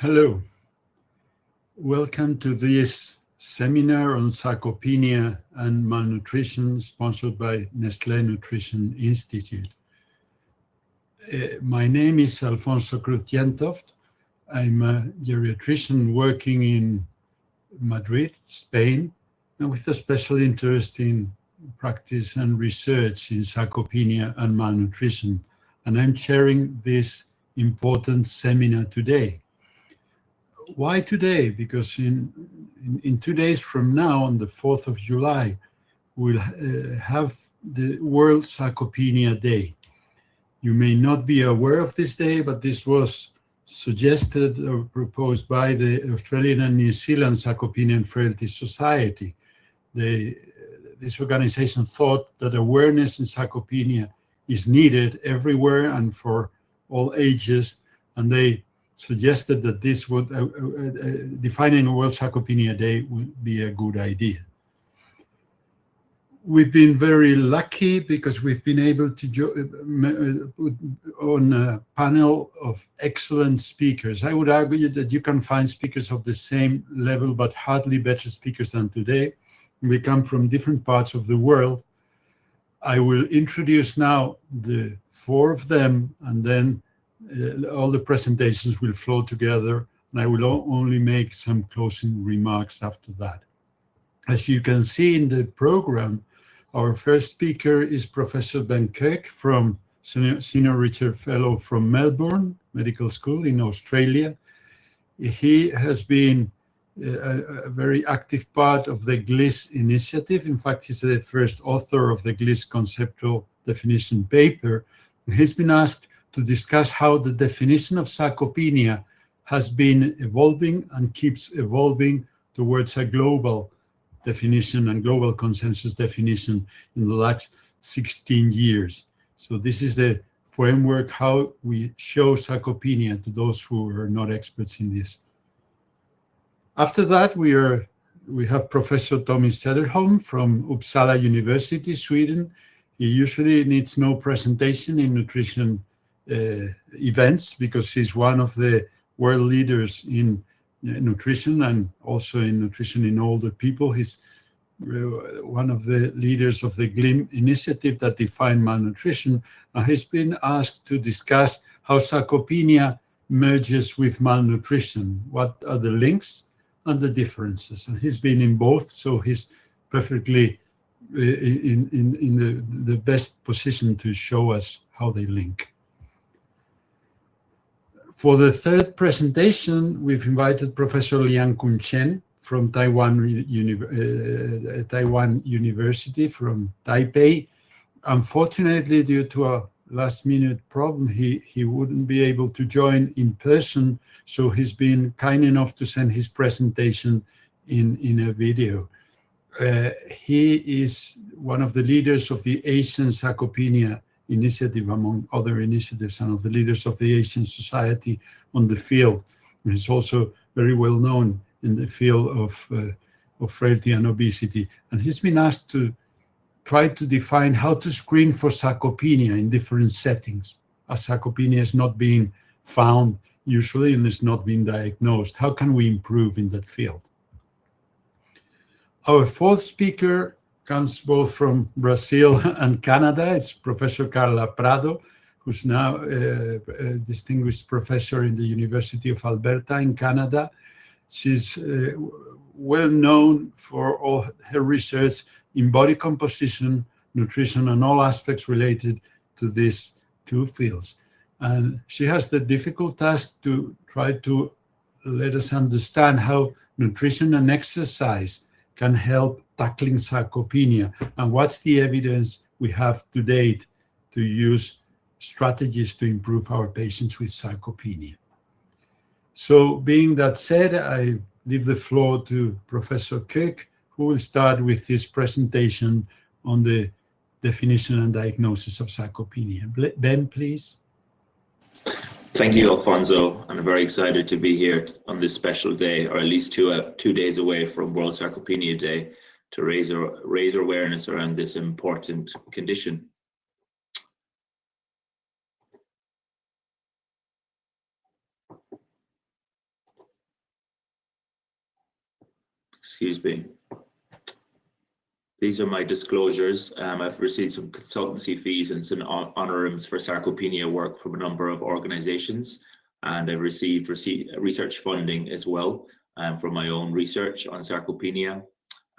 Hello, welcome to this seminar on sarcopenia and malnutrition sponsored by Nestlé Nutrition Institute. My name is Alfonso Cruz-Jentoft. I'm a geriatrician working in Madrid, Spain, and with a special interest in practice and research in sarcopenia and malnutrition. And I'm chairing this important seminar today. Why today? Because in 2 days from now, on the 4th of July, we'll have the World Sarcopenia Day. You may not be aware of this day, but this was suggested or proposed by the Australian and New Zealand Sarcopenia and Frailty Society. This organization thought that awareness in sarcopenia is needed everywhere and for all ages, and they suggested that this would defining a World Sarcopenia Day would be a good idea. We've been very lucky because we've been able to put on a panel of excellent speakers. I would argue that you can find speakers of the same level, but hardly better speakers than today. We come from different parts of the world. I will introduce now the 4 of them, and then all the presentations will flow together, and I will only make some closing remarks after that. As you can see in the program, our first speaker is Professor Ben Kirk, from Senior Research Fellow from Melbourne Medical School in Australia. He has been a very active part of the GLIS initiative. In fact, he's the first author of the GLIS conceptual definition paper. He's been asked to discuss how the definition of sarcopenia has been evolving and keeps evolving towards a global definition and global consensus definition in the last 16 years. So this is the framework how we show sarcopenia to those who are not experts in this. After that, we have Professor Tommy Cederholm from Uppsala University, Sweden. He usually needs no presentation in nutrition events because he's one of the world leaders in nutrition and also in nutrition in older people. He's one of the leaders of the GLIM initiative that defined malnutrition. He's been asked to discuss how sarcopenia merges with malnutrition. What are the links and the differences? And he's been in both, so he's perfectly in the best position to show us how they link. For the third presentation, we've invited Professor Liang-Kung Chen from Taiwan University from Taipei. Unfortunately, due to a last-minute problem, he wouldn't be able to join in person, so he's been kind enough to send his presentation in a video. He is one of the leaders of the Asian Sarcopenia initiative, among other initiatives, and of the leaders of the Asian Society on the field. He's also very well known in the field of frailty and obesity. And he's been asked to try to define how to screen for sarcopenia in different settings, as sarcopenia is not being found usually and is not being diagnosed. How can we improve in that field? Our fourth speaker comes both from Brazil and Canada. It's Professor Carla Prado, who's now a distinguished professor in the University of Alberta in Canada. She's well known for all her research in body composition, nutrition, and all aspects related to these two fields. And she has the difficult task to try to let us understand how nutrition and exercise can help tackling sarcopenia, and what's the evidence we have to date to use strategies to improve our patients with sarcopenia. So being that said, I leave the floor to Professor Kirk, who will start with his presentation on the definition and diagnosis of sarcopenia. Ben, please. Thank you, Alfonso. I'm very excited to be here on this special day, or at least 2 days away from World Sarcopenia Day, to raise awareness around this important condition. excuse me. These are my disclosures. I've received some consultancy fees and some honorariums for sarcopenia work from a number of organizations, and I've received research funding as well for my own research on sarcopenia,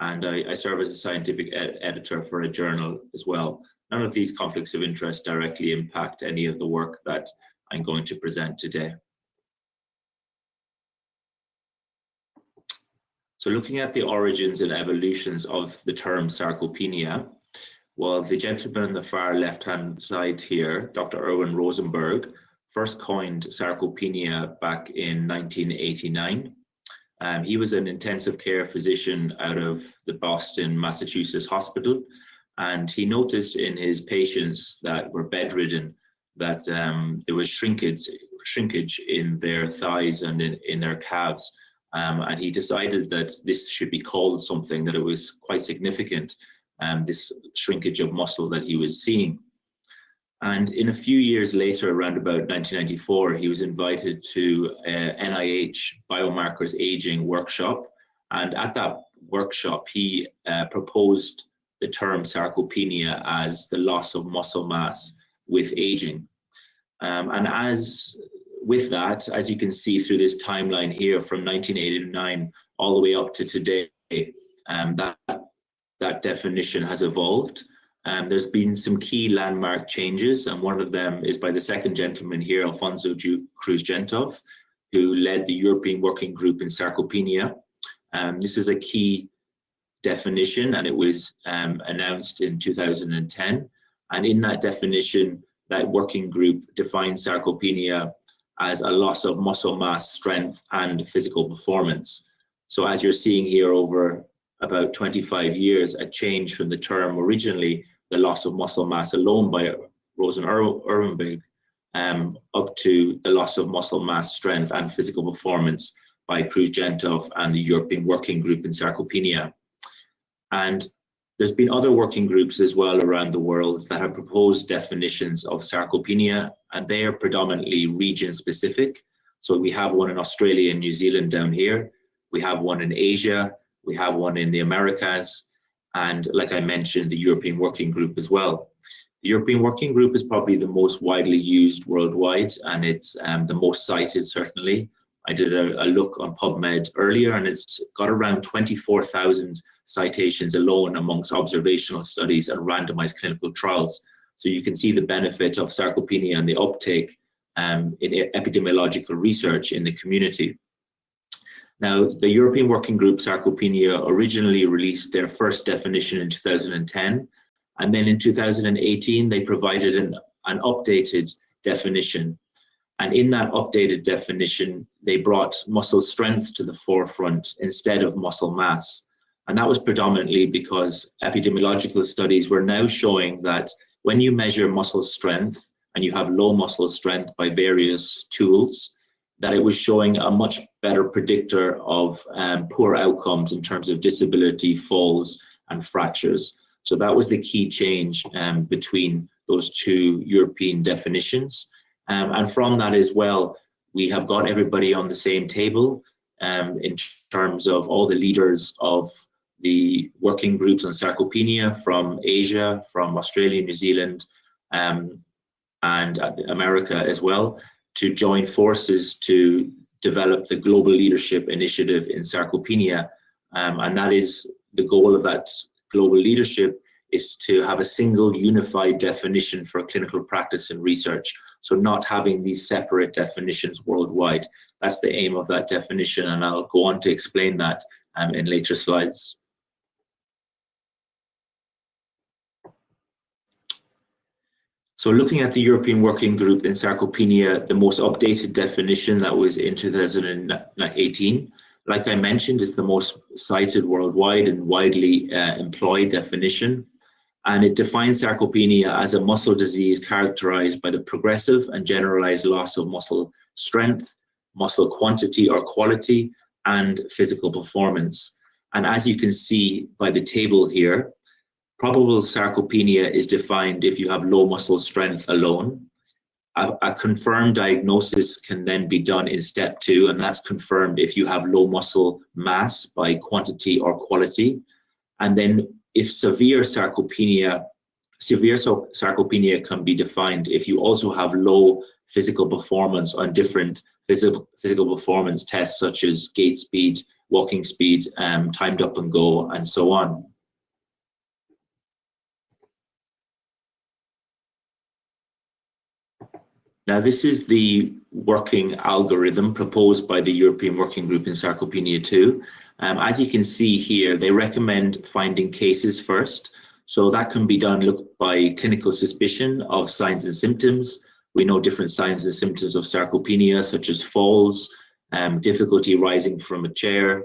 and I serve as a scientific editor for a journal as well. None of these conflicts of interest directly impact any of the work that I'm going to present today. So looking at the origins and evolutions of the term sarcopenia, well, the gentleman on the far left-hand side here, Dr. Erwin Rosenberg, first coined sarcopenia back in 1989. He was an intensive care physician out of the Boston, Massachusetts hospital, and he noticed in his patients that were bedridden that there was shrinkage in their thighs and in their calves. And he decided that this should be called something, that it was quite significant, this shrinkage of muscle that he was seeing. And in a few years later, around about 1994, he was invited to NIH Biomarkers Aging workshop. And at that workshop, he proposed the term sarcopenia as the loss of muscle mass with aging. With that, as you can see through this timeline here from 1989 all the way up to today, that definition has evolved. There's been some key landmark changes, and one of them is by the second gentleman here, Alfonso Cruz-Jentoft, who led the European Working Group in Sarcopenia. This is a key definition, and it was announced in 2010. And in that definition, that working group defined sarcopenia as a loss of muscle mass, strength, and physical performance. So as you're seeing here over about 25 years, a change from the term originally, the loss of muscle mass alone by Rosenberg, up to the loss of muscle mass, strength, and physical performance by Cruz-Jentoft and the European Working Group in Sarcopenia. And there's been other working groups as well around the world that have proposed definitions of sarcopenia, and they are predominantly region specific. So we have one in Australia and New Zealand down here. We have one in Asia. We have one in the Americas. And like I mentioned, the European Working Group as well. The European Working Group is probably the most widely used worldwide, and it's the most cited, certainly. I did a look on PubMed earlier, and it's got around 24,000 citations alone amongst observational studies and randomized clinical trials. So you can see the benefit of sarcopenia and the uptake in epidemiological research in the community. Now, the European Working Group Sarcopenia originally released their first definition in 2010, and then in 2018 they provided an updated definition. And in that updated definition, they brought muscle strength to the forefront instead of muscle mass. And that was predominantly because epidemiological studies were now showing that when you measure muscle strength and you have low muscle strength by various tools, that it was showing a much better predictor of poor outcomes in terms of disability, falls, and fractures. So that was the key change between those two European definitions. And from that as well, we have got everybody on the same table in terms of all the leaders of the working groups on sarcopenia from Asia, from Australia, New Zealand, and America as well, to join forces to develop the Global Leadership Initiative in Sarcopenia. And that is the goal of that global leadership, is to have a single unified definition for clinical practice and research. So not having these separate definitions worldwide. That's the aim of that definition, and I'll go on to explain that in later slides. So looking at the European Working Group in Sarcopenia, the most updated definition that was in 2018, like I mentioned, is the most cited worldwide and widely employed definition. And it defines sarcopenia as a muscle disease characterized by the progressive and generalized loss of muscle strength, muscle quantity or quality, and physical performance. And as you can see by the table here, probable sarcopenia is defined if you have low muscle strength alone, A confirmed diagnosis can then be done in step 2, and that's confirmed if you have low muscle mass by quantity or quality. And then if severe sarcopenia can be defined if you also have low physical performance on different physical performance tests, such as gait speed, walking speed, timed up and go, and so on. Now, this is the working algorithm proposed by the European Working Group in Sarcopenia 2. As you can see here, they recommend finding cases first. So that can be done by clinical suspicion of signs and symptoms. We know different signs and symptoms of sarcopenia, such as falls, difficulty rising from a chair,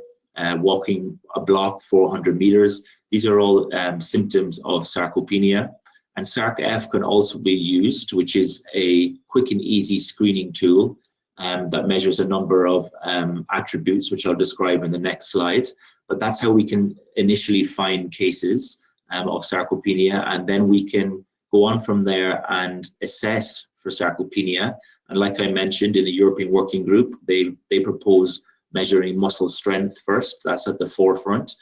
walking a block 400 meters. These are all symptoms of sarcopenia. And SARC-F can also be used, which is a quick and easy screening tool that measures a number of attributes, which I'll describe in the next slide. But that's how we can initially find cases of sarcopenia, and then we can go on from there and assess for sarcopenia. And like I mentioned, in the European Working Group, they propose measuring muscle strength first. That's at the forefront.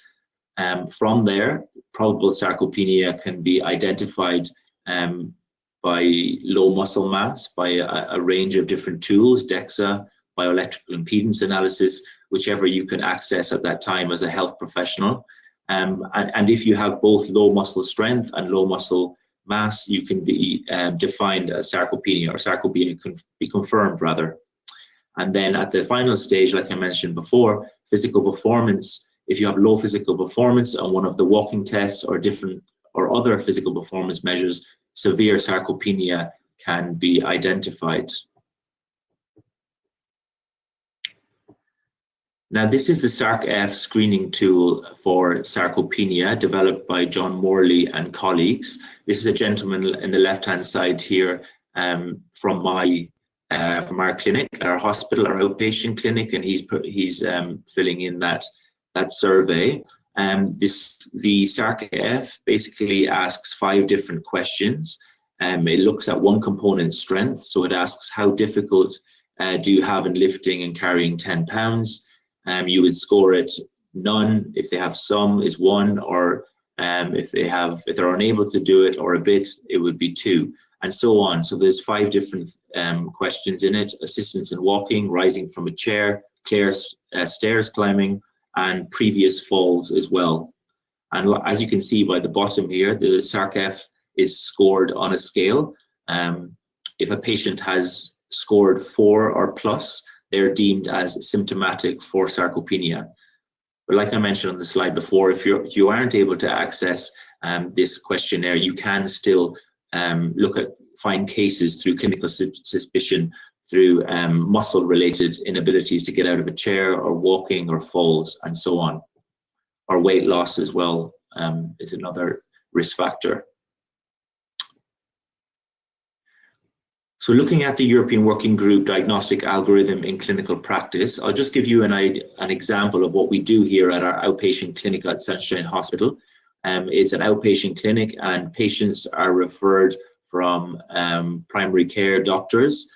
From there, probable sarcopenia can be identified by low muscle mass, by a range of different tools, DEXA, bioelectrical impedance analysis, whichever you can access at that time as a health professional. And if you have both low muscle strength and low muscle mass, you can be defined as sarcopenia, or sarcopenia can be confirmed rather. And then at the final stage, like I mentioned before, physical performance. If you have low physical performance on one of the walking tests or other physical performance measures, severe sarcopenia can be identified. Now, this is the SARC-F screening tool for sarcopenia developed by John Morley and colleagues. This is a gentleman in the left-hand side here from our clinic, our hospital, our outpatient clinic, and he's filling in that survey. The SARC-F basically asks 5 different questions. It looks at one component, strength. So it asks, how difficult do you have in lifting and carrying 10 pounds? You would score it none. If they have some is 1, or if they're unable to do it or a bit, it would be 2, and so on. So there's 5 different questions in it: assistance in walking, rising from a chair, stairs climbing, and previous falls as well. And as you can see by the bottom here, the SARC-F is scored on a scale. If a patient has scored 4 or plus, they're deemed as symptomatic for sarcopenia. But like I mentioned on the slide before, if you aren't able to access this questionnaire, you can still find cases through clinical suspicion, through muscle-related inabilities to get out of a chair, or walking, or falls, and so on. Or weight loss as well is another risk factor. So looking at the European Working Group diagnostic algorithm in clinical practice, I'll just give you an example of what we do here at our outpatient clinic at Sunshine Hospital. It's an outpatient clinic, and patients are referred from primary care doctors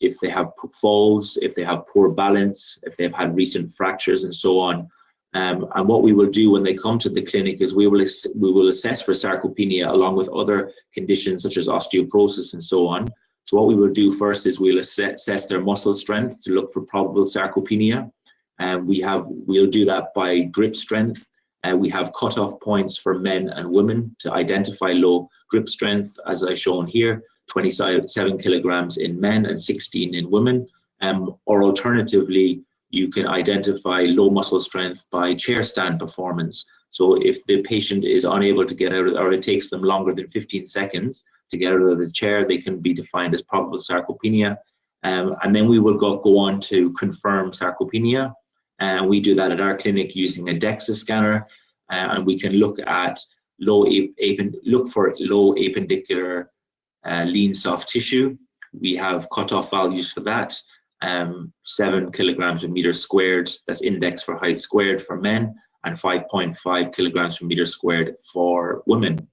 if they have falls, if they have poor balance, if they've had recent fractures, and so on. And what we will do when they come to the clinic is we will assess for sarcopenia along with other conditions such as osteoporosis and so on. So what we will do first is we'll assess their muscle strength to look for probable sarcopenia. We'll do that by grip strength. We have cutoff points for men and women to identify low grip strength, as I've shown here, 27 kilograms in men and 16 in women. Or alternatively, you can identify low muscle strength by chair stand performance. So if the patient is unable to get out, or it takes them longer than 15 seconds to get out of the chair, they can be defined as probable sarcopenia. And then we will go on to confirm sarcopenia. We do that at our clinic using a DEXA scanner, and we can look for low appendicular lean soft tissue. We have cutoff values for that. 7 kilograms per meter squared, that's index for height squared for men, and 5.5 kilograms per meter squared for women.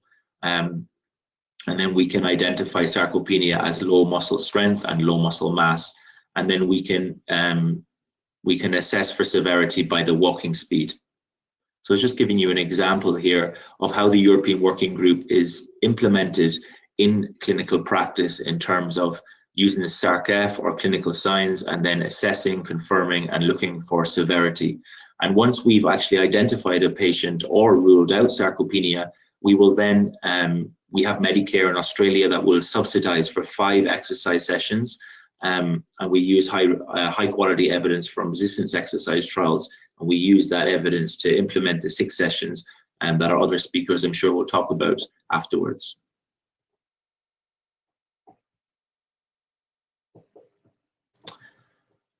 And then we can identify sarcopenia as low muscle strength and low muscle mass. And then we can assess for severity by the walking speed. So it's just giving you an example here of how the European Working Group is implemented in clinical practice in terms of using the SARC-F or clinical signs, and then assessing, confirming, and looking for severity. And once we've actually identified a patient or ruled out sarcopenia, we will then, we have Medicare in Australia that will subsidize for 5 exercise sessions. And we use high quality evidence from resistance exercise trials. And we use that evidence to implement the 6 sessions that our other speakers, I'm sure, will talk about afterwards.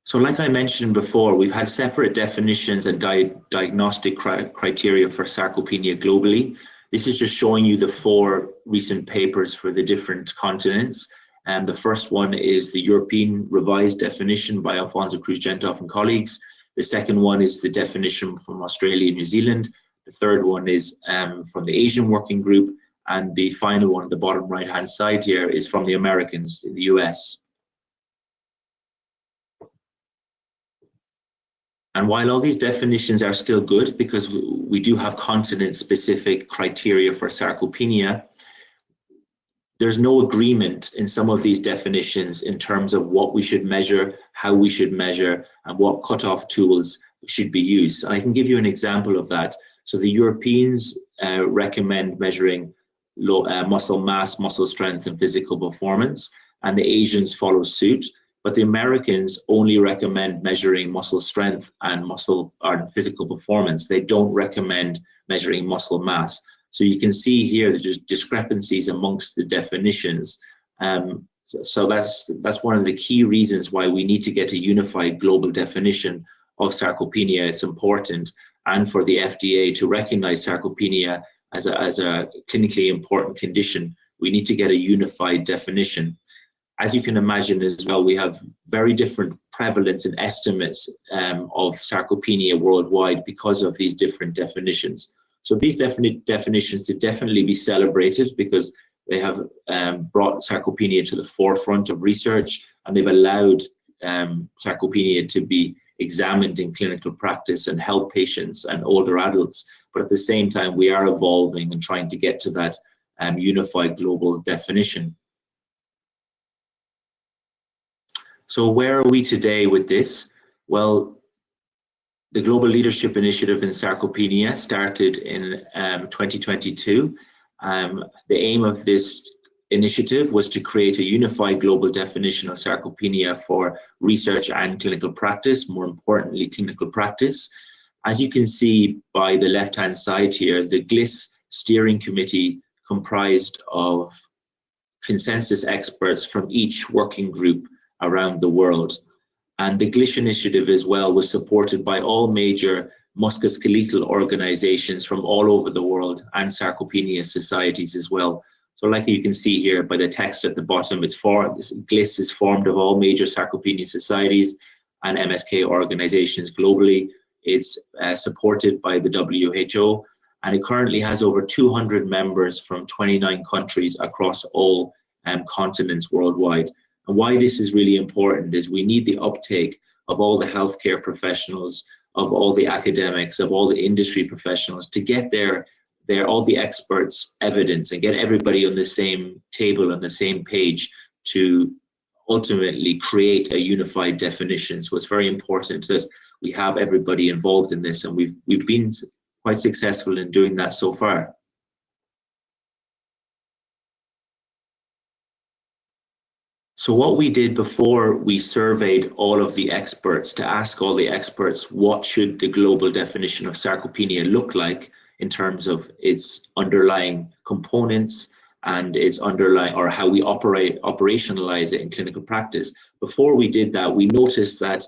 So like I mentioned before, we've had separate definitions and diagnostic criteria for sarcopenia globally. This is just showing you the 4 recent papers for the different continents. And the first one is the European revised definition by Alfonso, Cruz-Jentoft and colleagues. The second one is the definition from Australia and New Zealand. The third one is from the Asian Working Group. And the final one, the bottom right-hand side here, is from the Americans in the US. And while all these definitions are still good, because we do have continent-specific criteria for sarcopenia, there's no agreement in some of these definitions in terms of what we should measure, how we should measure, and what cutoff tools should be used. And I can give you an example of that. So the Europeans recommend measuring muscle mass, muscle strength, and physical performance, and the Asians follow suit. But the Americans only recommend measuring muscle strength and physical performance. They don't recommend measuring muscle mass. So you can see here the discrepancies amongst the definitions. So that's one of the key reasons why we need to get a unified global definition of sarcopenia. It's important, and for the FDA to recognize sarcopenia as a clinically important condition, we need to get a unified definition. As you can imagine as well, we have very different prevalence and estimates of sarcopenia worldwide because of these different definitions. So these definitions should definitely be celebrated, because they have brought sarcopenia to the forefront of research, and they've allowed sarcopenia to be examined in clinical practice and help patients and older adults. But at the same time, we are evolving and trying to get to that unified global definition. So where are we today with this? Well, the Global Leadership Initiative in Sarcopenia started in 2022. The aim of this initiative was to create a unified global definition of sarcopenia for research and clinical practice, more importantly, clinical practice. As you can see by the left-hand side here, the GLIS steering committee comprised of consensus experts from each working group around the world. And the GLIS initiative as well was supported by all major musculoskeletal organizations from all over the world, and sarcopenia societies as well. So like you can see here by the text at the bottom, GLIS is formed of all major sarcopenia societies and MSK organizations globally. It's supported by the WHO, and it currently has over 200 members from 29 countries across all continents worldwide. And why this is really important is we need the uptake of all the healthcare professionals, of all the academics, of all the industry professionals to get all the experts' evidence and get everybody on the same table, on the same page, to ultimately create a unified definition. So it's very important that we have everybody involved in this, and we've been quite successful in doing that so far. So what we did before, we surveyed all of the experts to ask all the experts, what should the global definition of sarcopenia look like in terms of its underlying components and its underlying, or how we operationalize it in clinical practice. Before we did that, we noticed that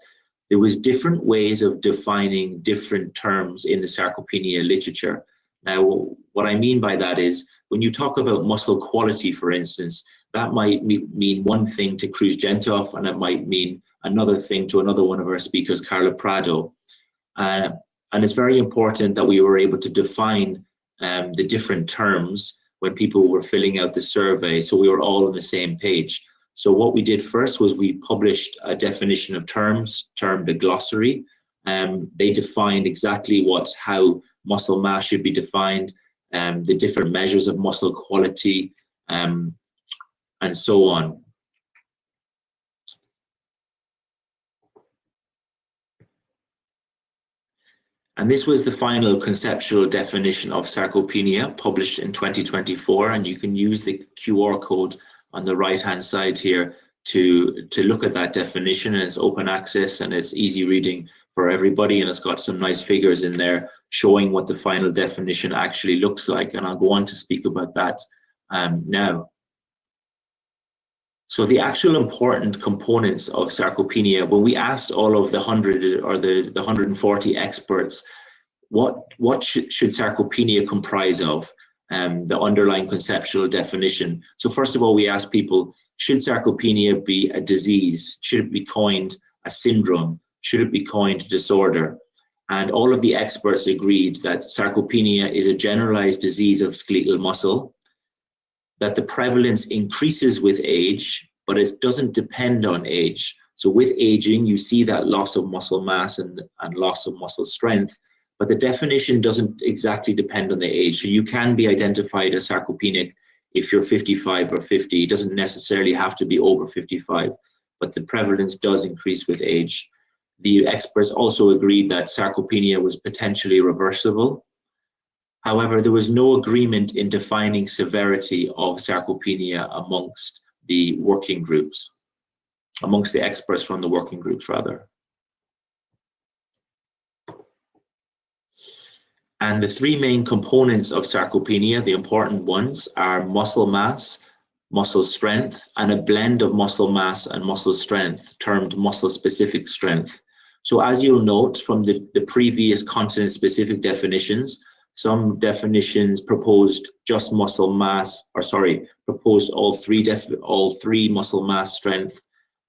there was different ways of defining different terms in the sarcopenia literature. Now, what I mean by that is, when you talk about muscle quality, for instance, that might mean one thing to Cruz-Jentoft, and it might mean another thing to another one of our speakers, Carla, Prado. And it's very important that we were able to define the different terms when people were filling out the survey, so we were all on the same page. So what we did first was we published a definition of terms, termed a glossary. They defined exactly how muscle mass should be defined, the different measures of muscle quality, and so on. And this was the final conceptual definition of sarcopenia, published in 2024, and you can use the QR code on the right-hand side here to look at that definition, and it's open access and it's easy reading for everybody, and it's got some nice figures in there showing what the final definition actually looks like, and I'll go on to speak about that now. So the actual important components of sarcopenia, when we asked all of the 100 or the 140 experts, what should sarcopenia comprise of, the underlying conceptual definition. So first of all, we asked people, should sarcopenia be a disease? Should it be coined a syndrome? Should it be coined a disorder? And all of the experts agreed that sarcopenia is a generalized disease of skeletal muscle, that the prevalence increases with age, but it doesn't depend on age. So with aging, you see that loss of muscle mass and loss of muscle strength, but the definition doesn't exactly depend on the age. So you can be identified as sarcopenic if you're 55 or 50. It doesn't necessarily have to be over 55, but the prevalence does increase with age. The experts also agreed that sarcopenia was potentially reversible. However, there was no agreement in defining severity of sarcopenia amongst the working groups, amongst the experts from the working groups, rather. And the three main components of sarcopenia, the important ones, are muscle mass, muscle strength, and a blend of muscle mass and muscle strength, termed muscle-specific strength. So as you'll note from the previous continent-specific definitions, some definitions proposed just muscle mass, proposed all three muscle mass, strength,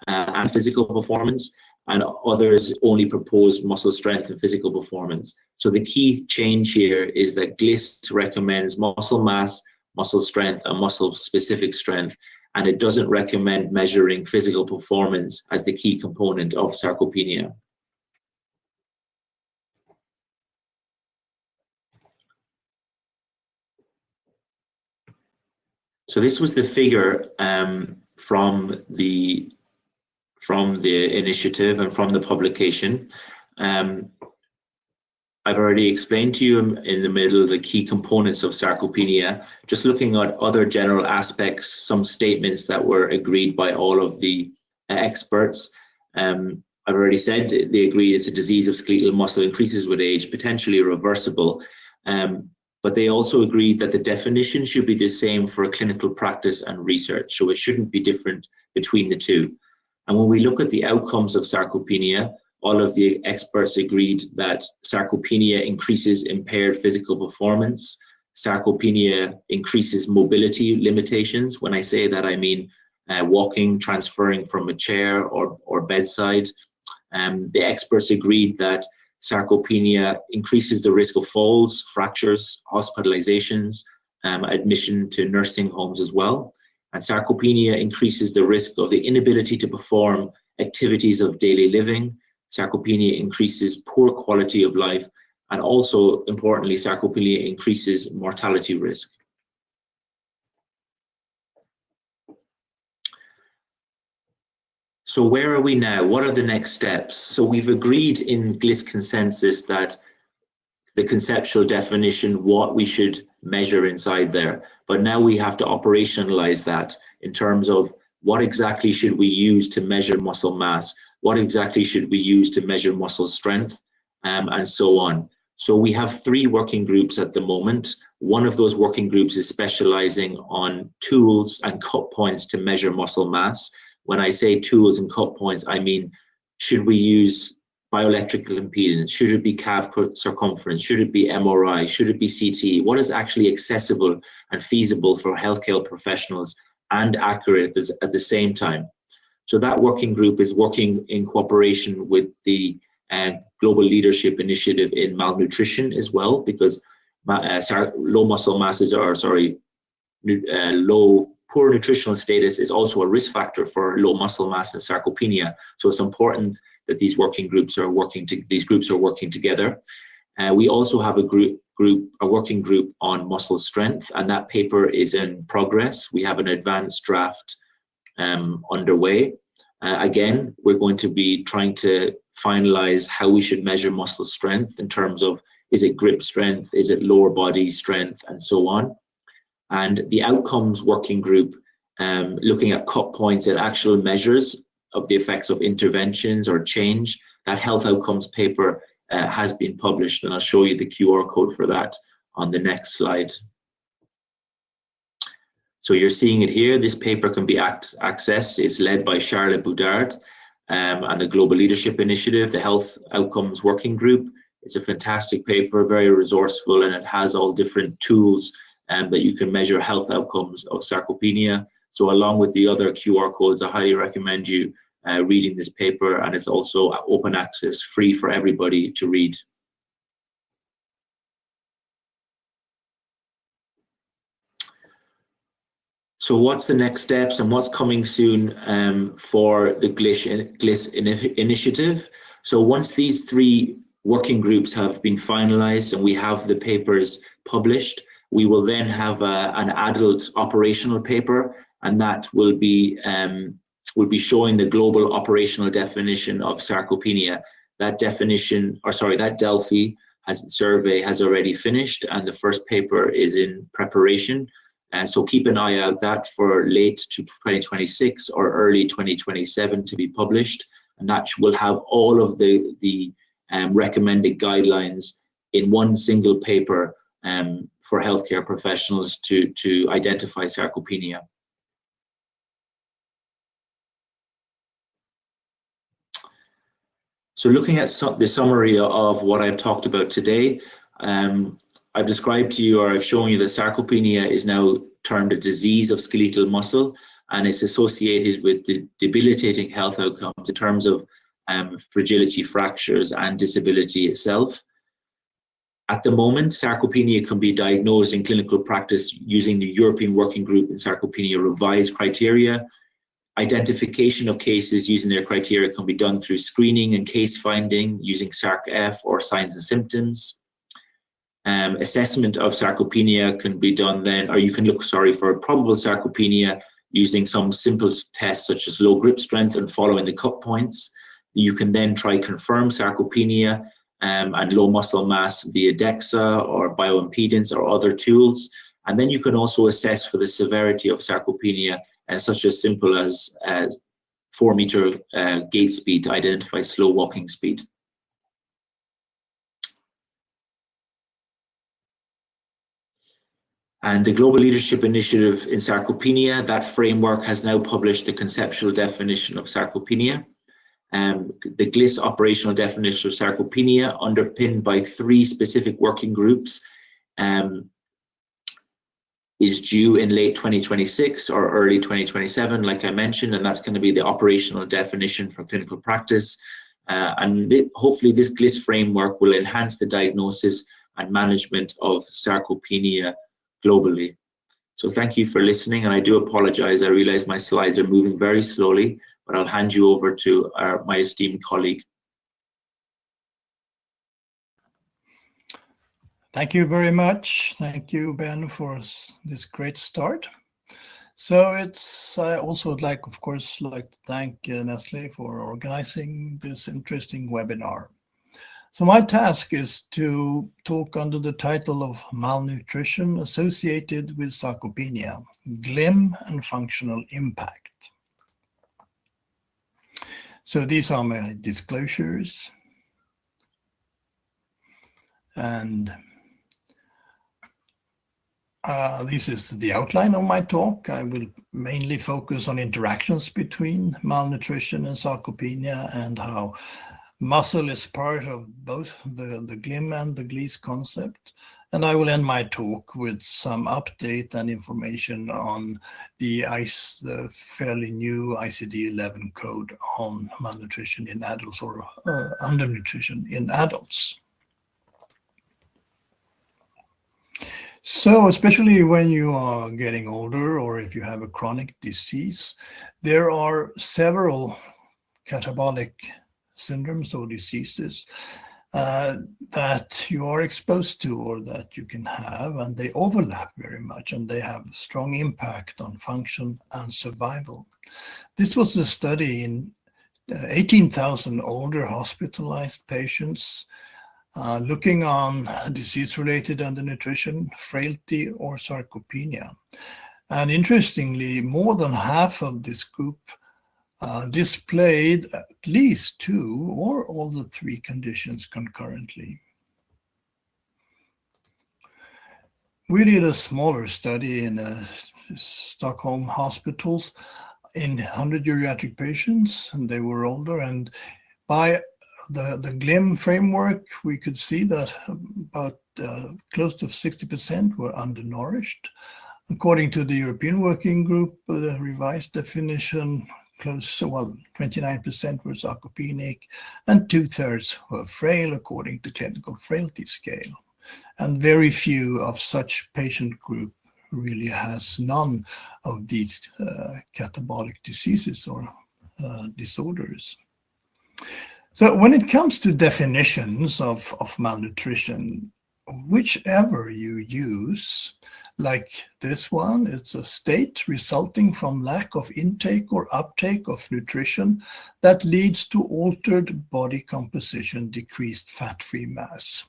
and physical performance, and others only proposed muscle strength and physical performance. So the key change here is that GLIS recommends muscle mass, muscle strength, and muscle-specific strength, and it doesn't recommend measuring physical performance as the key component of sarcopenia. So this was the figure from the initiative and from the publication. I've already explained to you in the middle the key components of sarcopenia. Just looking at other general aspects, some statements that were agreed by all of the experts. I've already said they agree it's a disease of skeletal muscle, increases with age, potentially reversible. But they also agreed that the definition should be the same for clinical practice and research, so it shouldn't be different between the two. And when we look at the outcomes of sarcopenia, all of the experts agreed that sarcopenia increases impaired physical performance. Sarcopenia increases mobility limitations. When I say that, I mean walking, transferring from a chair or bedside. The experts agreed that sarcopenia increases the risk of falls, fractures, hospitalizations, admission to nursing homes as well. And sarcopenia increases the risk of the inability to perform activities of daily living. Sarcopenia increases poor quality of life, and also importantly, sarcopenia increases mortality risk. So where are we now? What are the next steps? So we've agreed in GLIS consensus that the conceptual definition, what we should measure inside there, but now we have to operationalize that in terms of what exactly should we use to measure muscle mass, what exactly should we use to measure muscle strength, and so on. So we have 3 working groups at the moment. One of those working groups is specializing on tools and cut points to measure muscle mass. When I say tools and cut points, I mean, should we use bioelectrical impedance? Should it be calf circumference? Should it be MRI? Should it be CT? What is actually accessible and feasible for healthcare professionals and accurate at the same time? So that working group is working in cooperation with the Global Leadership Initiative in Malnutrition as well, because low muscle masses poor nutritional status is also a risk factor for low muscle mass and sarcopenia. So it's important that these working groups are working together. We also have a working group on muscle strength, and that paper is in progress. We have an advanced draft underway. Again, we're going to be trying to finalize how we should measure muscle strength in terms of, is it grip strength, is it lower body strength, and so on. And the outcomes working group, looking at cut points and actual measures of the effects of interventions or change, that health outcomes paper has been published, and I'll show you the QR code for that on the next slide. So you're seeing it here. This paper can be accessed. It's led by Charlotte Boudard and the Global Leadership Initiative, the Health Outcomes Working Group. It's a fantastic paper, very resourceful, and it has all different tools that you can measure health outcomes of sarcopenia. So along with the other QR codes, I highly recommend you reading this paper, and it's also open access, free for everybody to read. So what's the next steps and what's coming soon for the GLIS initiative? So once these 3 working groups have been finalized and we have the papers published, we will then have an adult operational paper, and that will be showing the global operational definition of sarcopenia. That definition, or sorry, that Delphi survey has already finished, and the first paper is in preparation. And so keep an eye out that for late 2026 or early 2027 to be published, and that will have all of the recommended guidelines in one single paper for healthcare professionals to identify sarcopenia. So looking at the summary of what I've talked about today, I've described to you, or I've shown you, that sarcopenia is now termed a disease of skeletal muscle, and it's associated with the debilitating health outcomes in terms of fragility, fractures, and disability itself. At the moment, sarcopenia can be diagnosed in clinical practice using the European Working Group in Sarcopenia revised criteria. Identification of cases using their criteria can be done through screening and case finding using SARC-F or signs and symptoms. Assessment of sarcopenia can be done then, or you can look, for probable sarcopenia using some simple tests such as low grip strength and following the cut points. You can then try confirm sarcopenia and low muscle mass via DEXA or bioimpedance or other tools. And then you can also assess for the severity of sarcopenia, such as simple as 4-meter gait speed to identify slow walking speed. And the Global Leadership Initiative in Sarcopenia, that framework has now published the conceptual definition of sarcopenia. The GLIS operational definition of sarcopenia, underpinned by 3 specific working groups, is due in late 2026 or early 2027, like I mentioned, and that's going to be the operational definition for clinical practice. Hopefully this GLIS framework will enhance the diagnosis and management of sarcopenia globally. So thank you for listening, and I do apologize. I realize my slides are moving very slowly, but I'll hand you over to my esteemed colleague. Thank you very much. Thank you, Ben, for this great start. So I also would like, of course, to thank Nestle for organizing this interesting webinar. So my task is to talk under the title of Malnutrition Associated with Sarcopenia, GLIM and Functional Impact. So these are my disclosures. And this is the outline of my talk. I will mainly focus on interactions between malnutrition and sarcopenia and how muscle is part of both the GLIM and the GLIS concept. And I will end my talk with some update and information on the fairly new ICD-11 code on malnutrition in adults, or undernutrition in adults. So especially when you are getting older or if you have a chronic disease, there are several catabolic syndromes or diseases that you are exposed to or that you can have, and they overlap very much and they have strong impact on function and survival. This was a study in 18,000 older hospitalized patients looking on disease-related undernutrition, frailty, or sarcopenia. And interestingly, more than half of this group displayed at least two or all the three conditions concurrently. We did a smaller study in Stockholm hospitals in 100 geriatric patients, and they were older, and by the GLIM framework, we could see that about close to 60% were undernourished. According to the European Working Group, the revised definition, 29% were sarcopenic, and 2/3 were frail according to clinical frailty scale. And very few of such patient group really has none of these catabolic diseases or disorders. So when it comes to definitions of malnutrition, whichever you use, like this one, it's a state resulting from lack of intake or uptake of nutrition that leads to altered body composition, decreased fat-free mass,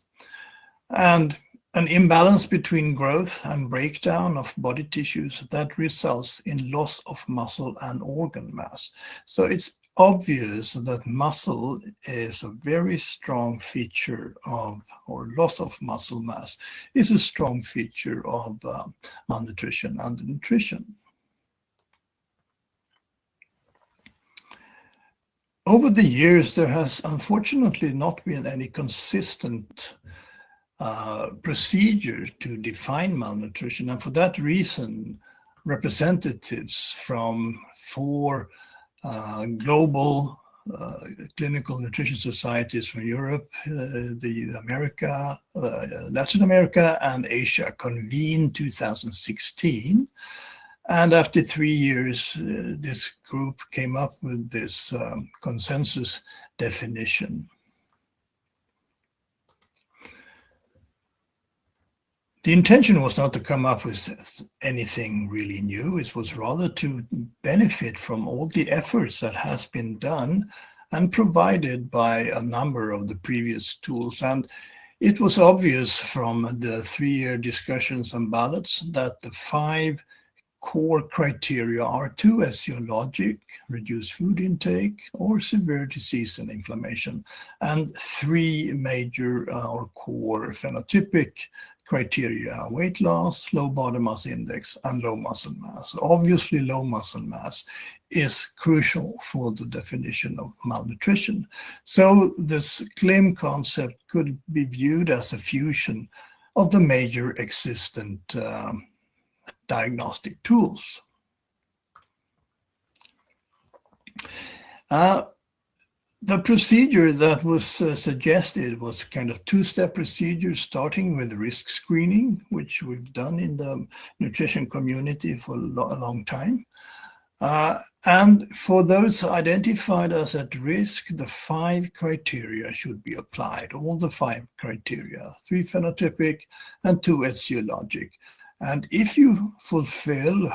and an imbalance between growth and breakdown of body tissues that results in loss of muscle and organ mass. So it's obvious that muscle is a very strong feature of, or loss of muscle mass is a strong feature of malnutrition and undernutrition. Over the years, there has unfortunately not been any consistent procedure to define malnutrition, and for that reason, representatives from 4 global clinical nutrition societies from Europe, Latin America, and Asia convened 2016. And after 3 years, this group came up with this consensus definition. The intention was not to come up with anything really new. It was rather to benefit from all the efforts that has been done and provided by a number of the previous tools. And it was obvious from the 3-year discussions and ballots that the 5 core criteria are 2 etiologic, reduced food intake, or severe disease and inflammation, and 3 major or core phenotypic criteria: weight loss, low body mass index, and low muscle mass. Obviously, low muscle mass is crucial for the definition of malnutrition. So this GLIM concept could be viewed as a fusion of the major existent diagnostic tools. The procedure that was suggested was kind of 2-step procedure, starting with risk screening, which we've done in the nutrition community for a long time. And for those identified as at risk, the 5 criteria should be applied, all the 5 criteria, 3 phenotypic and 2 etiologic. And if you fulfill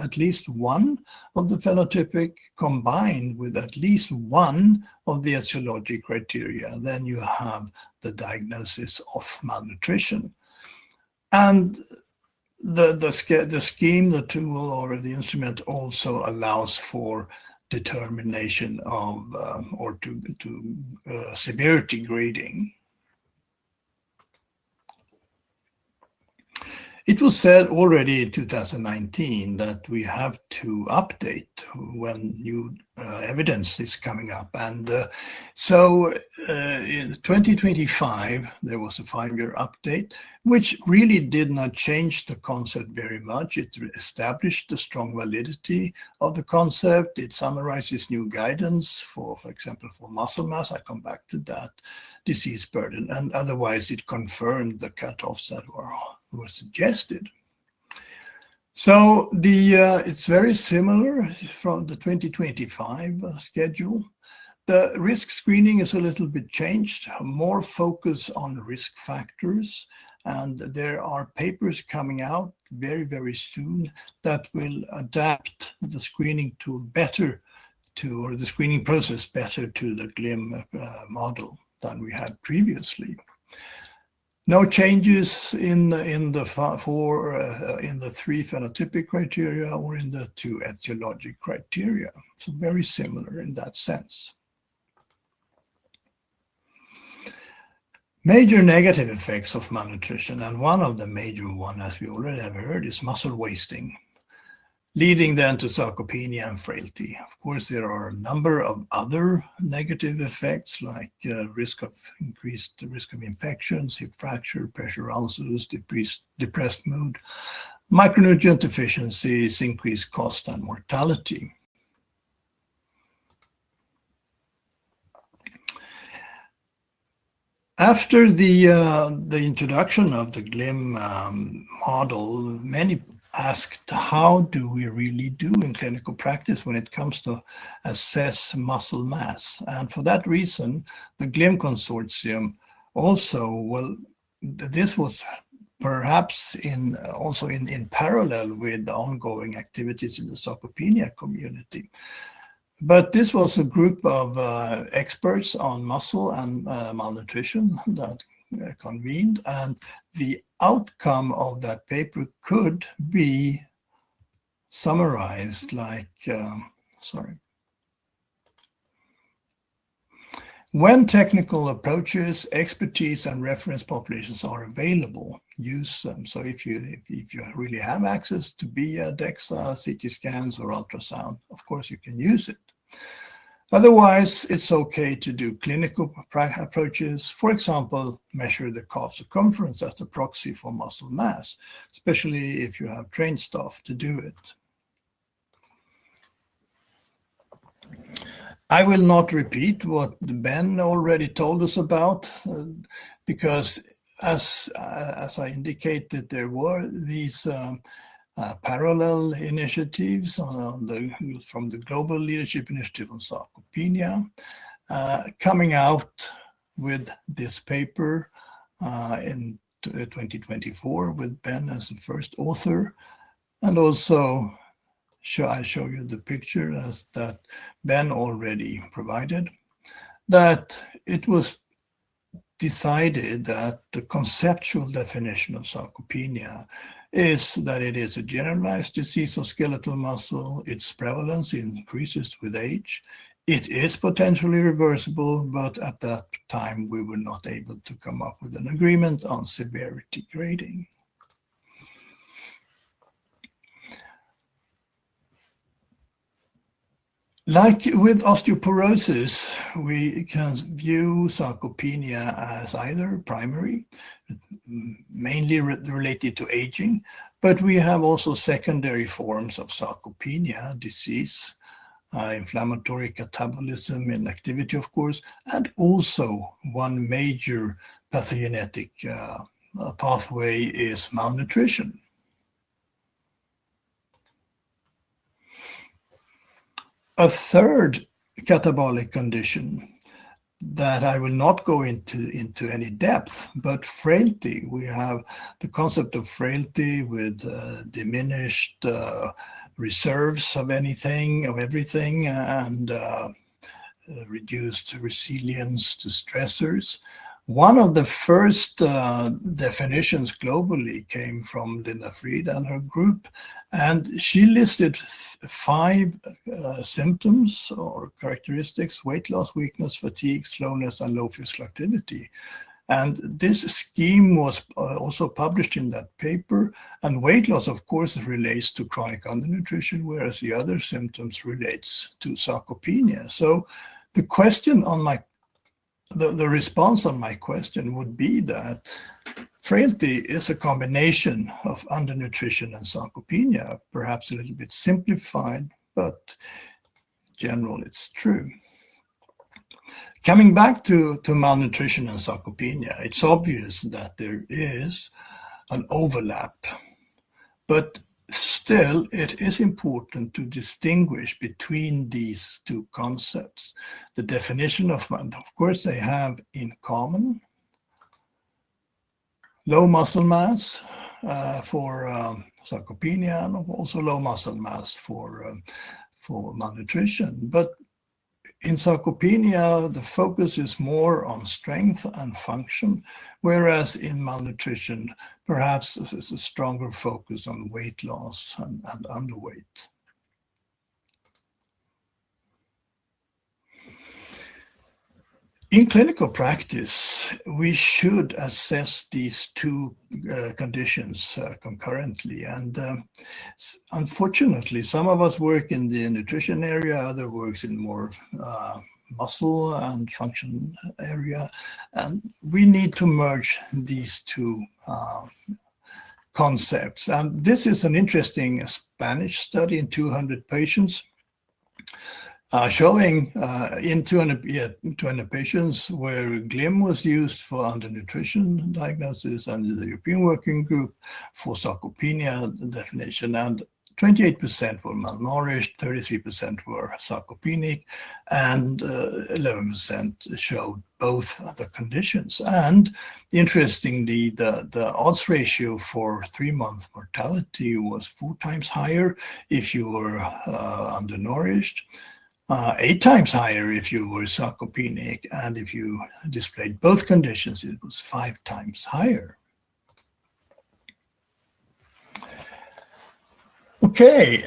at least one of the phenotypic combined with at least one of the etiologic criteria, then you have the diagnosis of malnutrition. And the scheme, the tool, or the instrument also allows for determination of severity grading. It was said already in 2019 that we have to update when new evidence is coming up. And so in 2025, there was a 5-year update, which really did not change the concept very much. It established the strong validity of the concept. It summarizes new guidance for example, for muscle mass. I come back to that, disease burden, and otherwise it confirmed the cutoffs that was suggested. So it's very similar from the 2025 schedule. The risk screening is a little bit changed, more focus on risk factors, and there are papers coming out very, very soon that will adapt the screening tool better to, or the screening process better to the GLIM model than we had previously. No changes in the three phenotypic criteria or in the two etiologic criteria. So very similar in that sense. Major negative effects of malnutrition, and one of the major ones, as we already have heard, is muscle wasting, leading then to sarcopenia and frailty. Of course, there are a number of other negative effects like increased risk of infections, hip fracture, pressure ulcers, depressed mood, micronutrient deficiencies, increased cost and mortality. After the introduction of the GLIM model, many asked, how do we really do in clinical practice when it comes to assess muscle mass? And for that reason, the GLIM consortium also, well, this was perhaps also in parallel with the ongoing activities in the sarcopenia community. But this was a group of experts on muscle and malnutrition that convened, and the outcome of that paper could be summarized like, when technical approaches, expertise, and reference populations are available, use them. So if you really have access to BIA, DEXA, CT scans, or ultrasound, of course you can use it. Otherwise, it's okay to do clinical approaches. For example, measure the calf circumference as the proxy for muscle mass, especially if you have trained staff to do it. I will not repeat what Ben already told us about, because as I indicated, there were these parallel initiatives from the Global Leadership Initiative on Sarcopenia, coming out with this paper in 2024 with Ben as the first author. And also, I show you the picture as that Ben already provided, that it was decided that the conceptual definition of sarcopenia is that it is a generalized disease of skeletal muscle. Its prevalence increases with age. It is potentially reversible, but at that time we were not able to come up with an agreement on severity grading. Like with osteoporosis, we can view sarcopenia as either primary, mainly related to aging, but we have also secondary forms of sarcopenia, disease, inflammatory catabolism and activity, of course, and also one major pathogenetic pathway is malnutrition. A third catabolic condition that I will not go into any depth, but frailty. We have the concept of frailty with diminished reserves of everything, and reduced resilience to stressors. One of the first definitions globally came from Linda Fried and her group, and she listed 5 symptoms or characteristics: weight loss, weakness, fatigue, slowness, and low physical activity. And this scheme was also published in that paper, and weight loss, of course, relates to chronic undernutrition, whereas the other symptoms relates to sarcopenia. So the question on the response on my question would be that frailty is a combination of undernutrition and sarcopenia, perhaps a little bit simplified, but in general it's true. Coming back to malnutrition and sarcopenia, it's obvious that there is an overlap. But still, it is important to distinguish between these two concepts. The definition of course, they have in common low muscle mass for sarcopenia, and also low muscle mass for malnutrition. But in sarcopenia, the focus is more on strength and function, whereas in malnutrition, perhaps there's a stronger focus on weight loss and underweight. In clinical practice, we should assess these two conditions concurrently. And unfortunately, some of us work in the nutrition area, other works in more muscle and function area. And we need to merge these two concepts. And this is an interesting Spanish study in 200 patients. Showing in 200 patients where GLIM was used for undernutrition diagnosis and the European Working Group for sarcopenia definition, and 28% were malnourished, 33% were sarcopenic, and 11% showed both the conditions. And interestingly, the odds ratio for 3-month mortality was 4 times higher if you were undernourished, 8 times higher if you were sarcopenic, and if you displayed both conditions, it was 5 times higher. Okay,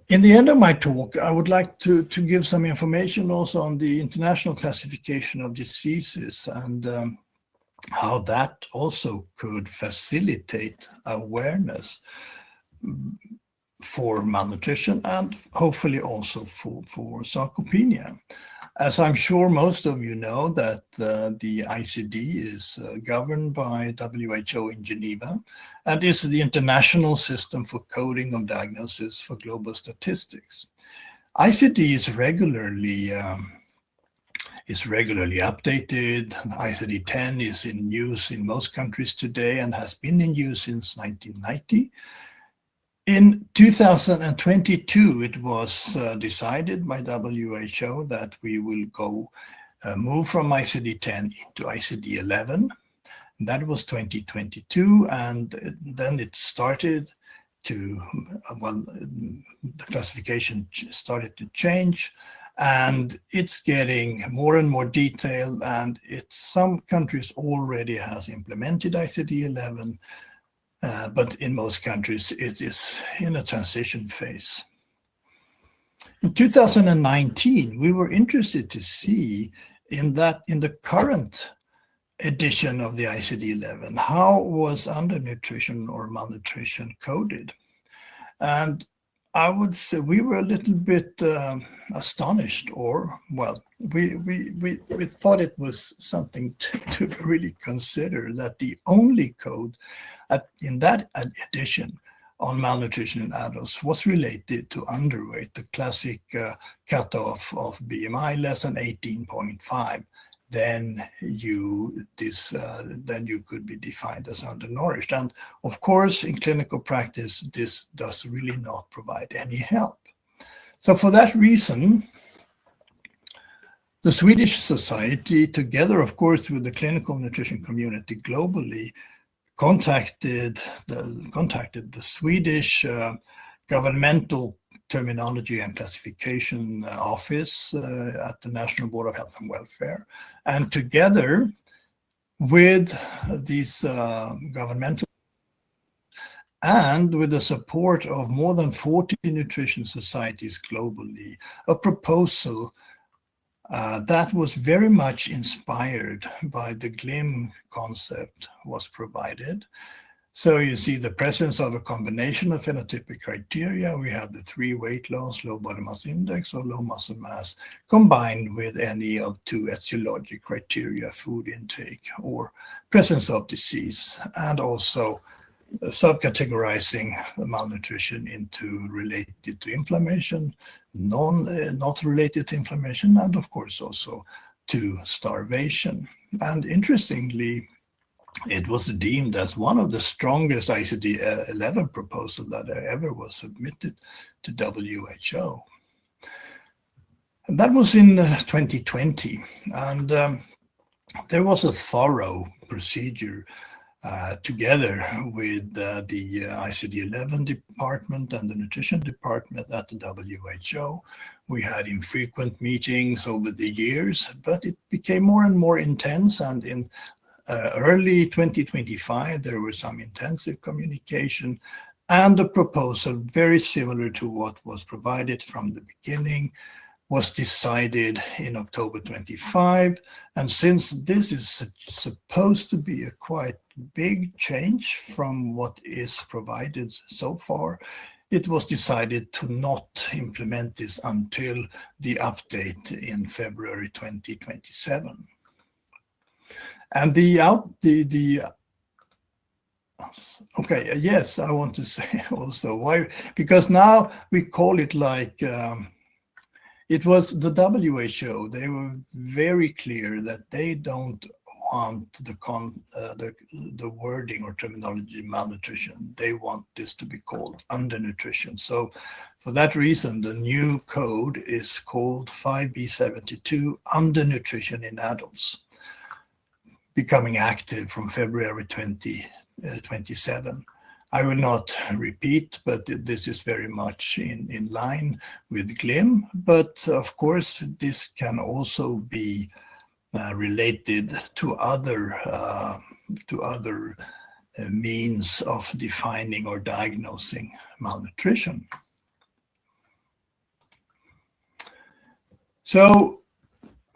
in the end of my talk, I would like to give some information also on the international classification of diseases and how that also could facilitate awareness for malnutrition and hopefully also for sarcopenia. As I'm sure most of you know, that the ICD is governed by WHO in Geneva and is the international system for coding of diagnosis for global statistics. ICD is regularly updated. ICD-10 is in use in most countries today and has been in use since 1990. In 2022, it was decided by WHO that we will move from ICD-10 into ICD-11. That was 2022, and then it started to, the classification started to change, and it's getting more and more detailed, and some countries already has implemented ICD-11, but in most countries it is in a transition phase. In 2019, we were interested to see in the current edition of the ICD-11, how was undernutrition or malnutrition coded? And I would say we were a little bit astonished, or we thought it was something to really consider, that the only code in that edition on malnutrition in adults was related to underweight, the classic cutoff of BMI less than 18.5. Then you could be defined as undernourished. And of course, in clinical practice, this does really not provide any help. So for that reason, the Swedish Society, together, of course, with the clinical nutrition community globally, contacted the Swedish governmental terminology and classification office at the National Board of Health and Welfare, and together with these governmental and with the support of more than 40 nutrition societies globally, a proposal that was very much inspired by the GLIM concept was provided. So you see the presence of a combination of phenotypic criteria. We have the 3 weight loss, low body mass index, or low muscle mass, combined with any of 2 etiologic criteria, food intake or presence of disease, and also subcategorizing the malnutrition into related to inflammation, not related to inflammation, and of course also to starvation. And interestingly, it was deemed as one of the strongest ICD-11 proposals that ever was submitted to WHO. And that was in 2020. And there was a thorough procedure together with the ICD-11 department and the nutrition department at the WHO. We had infrequent meetings over the years, but it became more and more intense. And in early 2025, there was some intensive communication, and a proposal very similar to what was provided from the beginning was decided in October 25. And since this is supposed to be a quite big change from what is provided so far, it was decided to not implement this until the update in February 2027. And okay, yes, I want to say also why, because now we call it like, it was the WHO. They were very clear that they don't want the wording or terminology malnutrition. They want this to be called undernutrition. So for that reason, the new code is called 5B72, undernutrition in adults, becoming active from February 2027. I will not repeat, but this is very much in line with GLIM. But of course, this can also be related to other means of defining or diagnosing malnutrition. So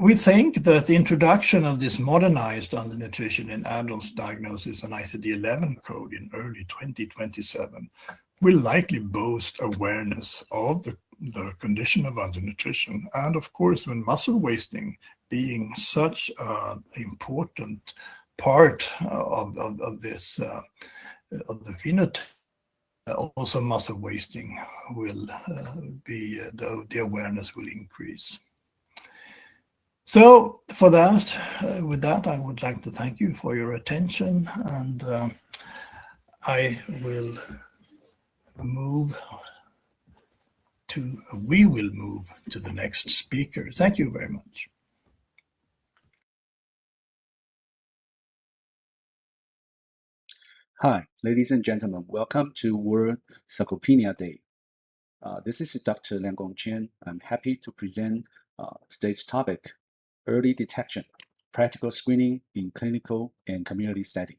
we think that the introduction of this modernized undernutrition in adults diagnosis and ICD-11 code in early 2027 will likely boost awareness of the condition of undernutrition. And of course, when muscle wasting being such an important part of this, of the phenotype, also muscle wasting will be, the awareness will increase. So for that, with that, I would like to thank you for your attention, and we will move to the next speaker. Thank you very much. Hi, ladies and gentlemen. Welcome to World Sarcopenia Day. This is Dr. Liang-Kung Chen. I'm happy to present today's topic, early detection, practical screening in clinical and community setting.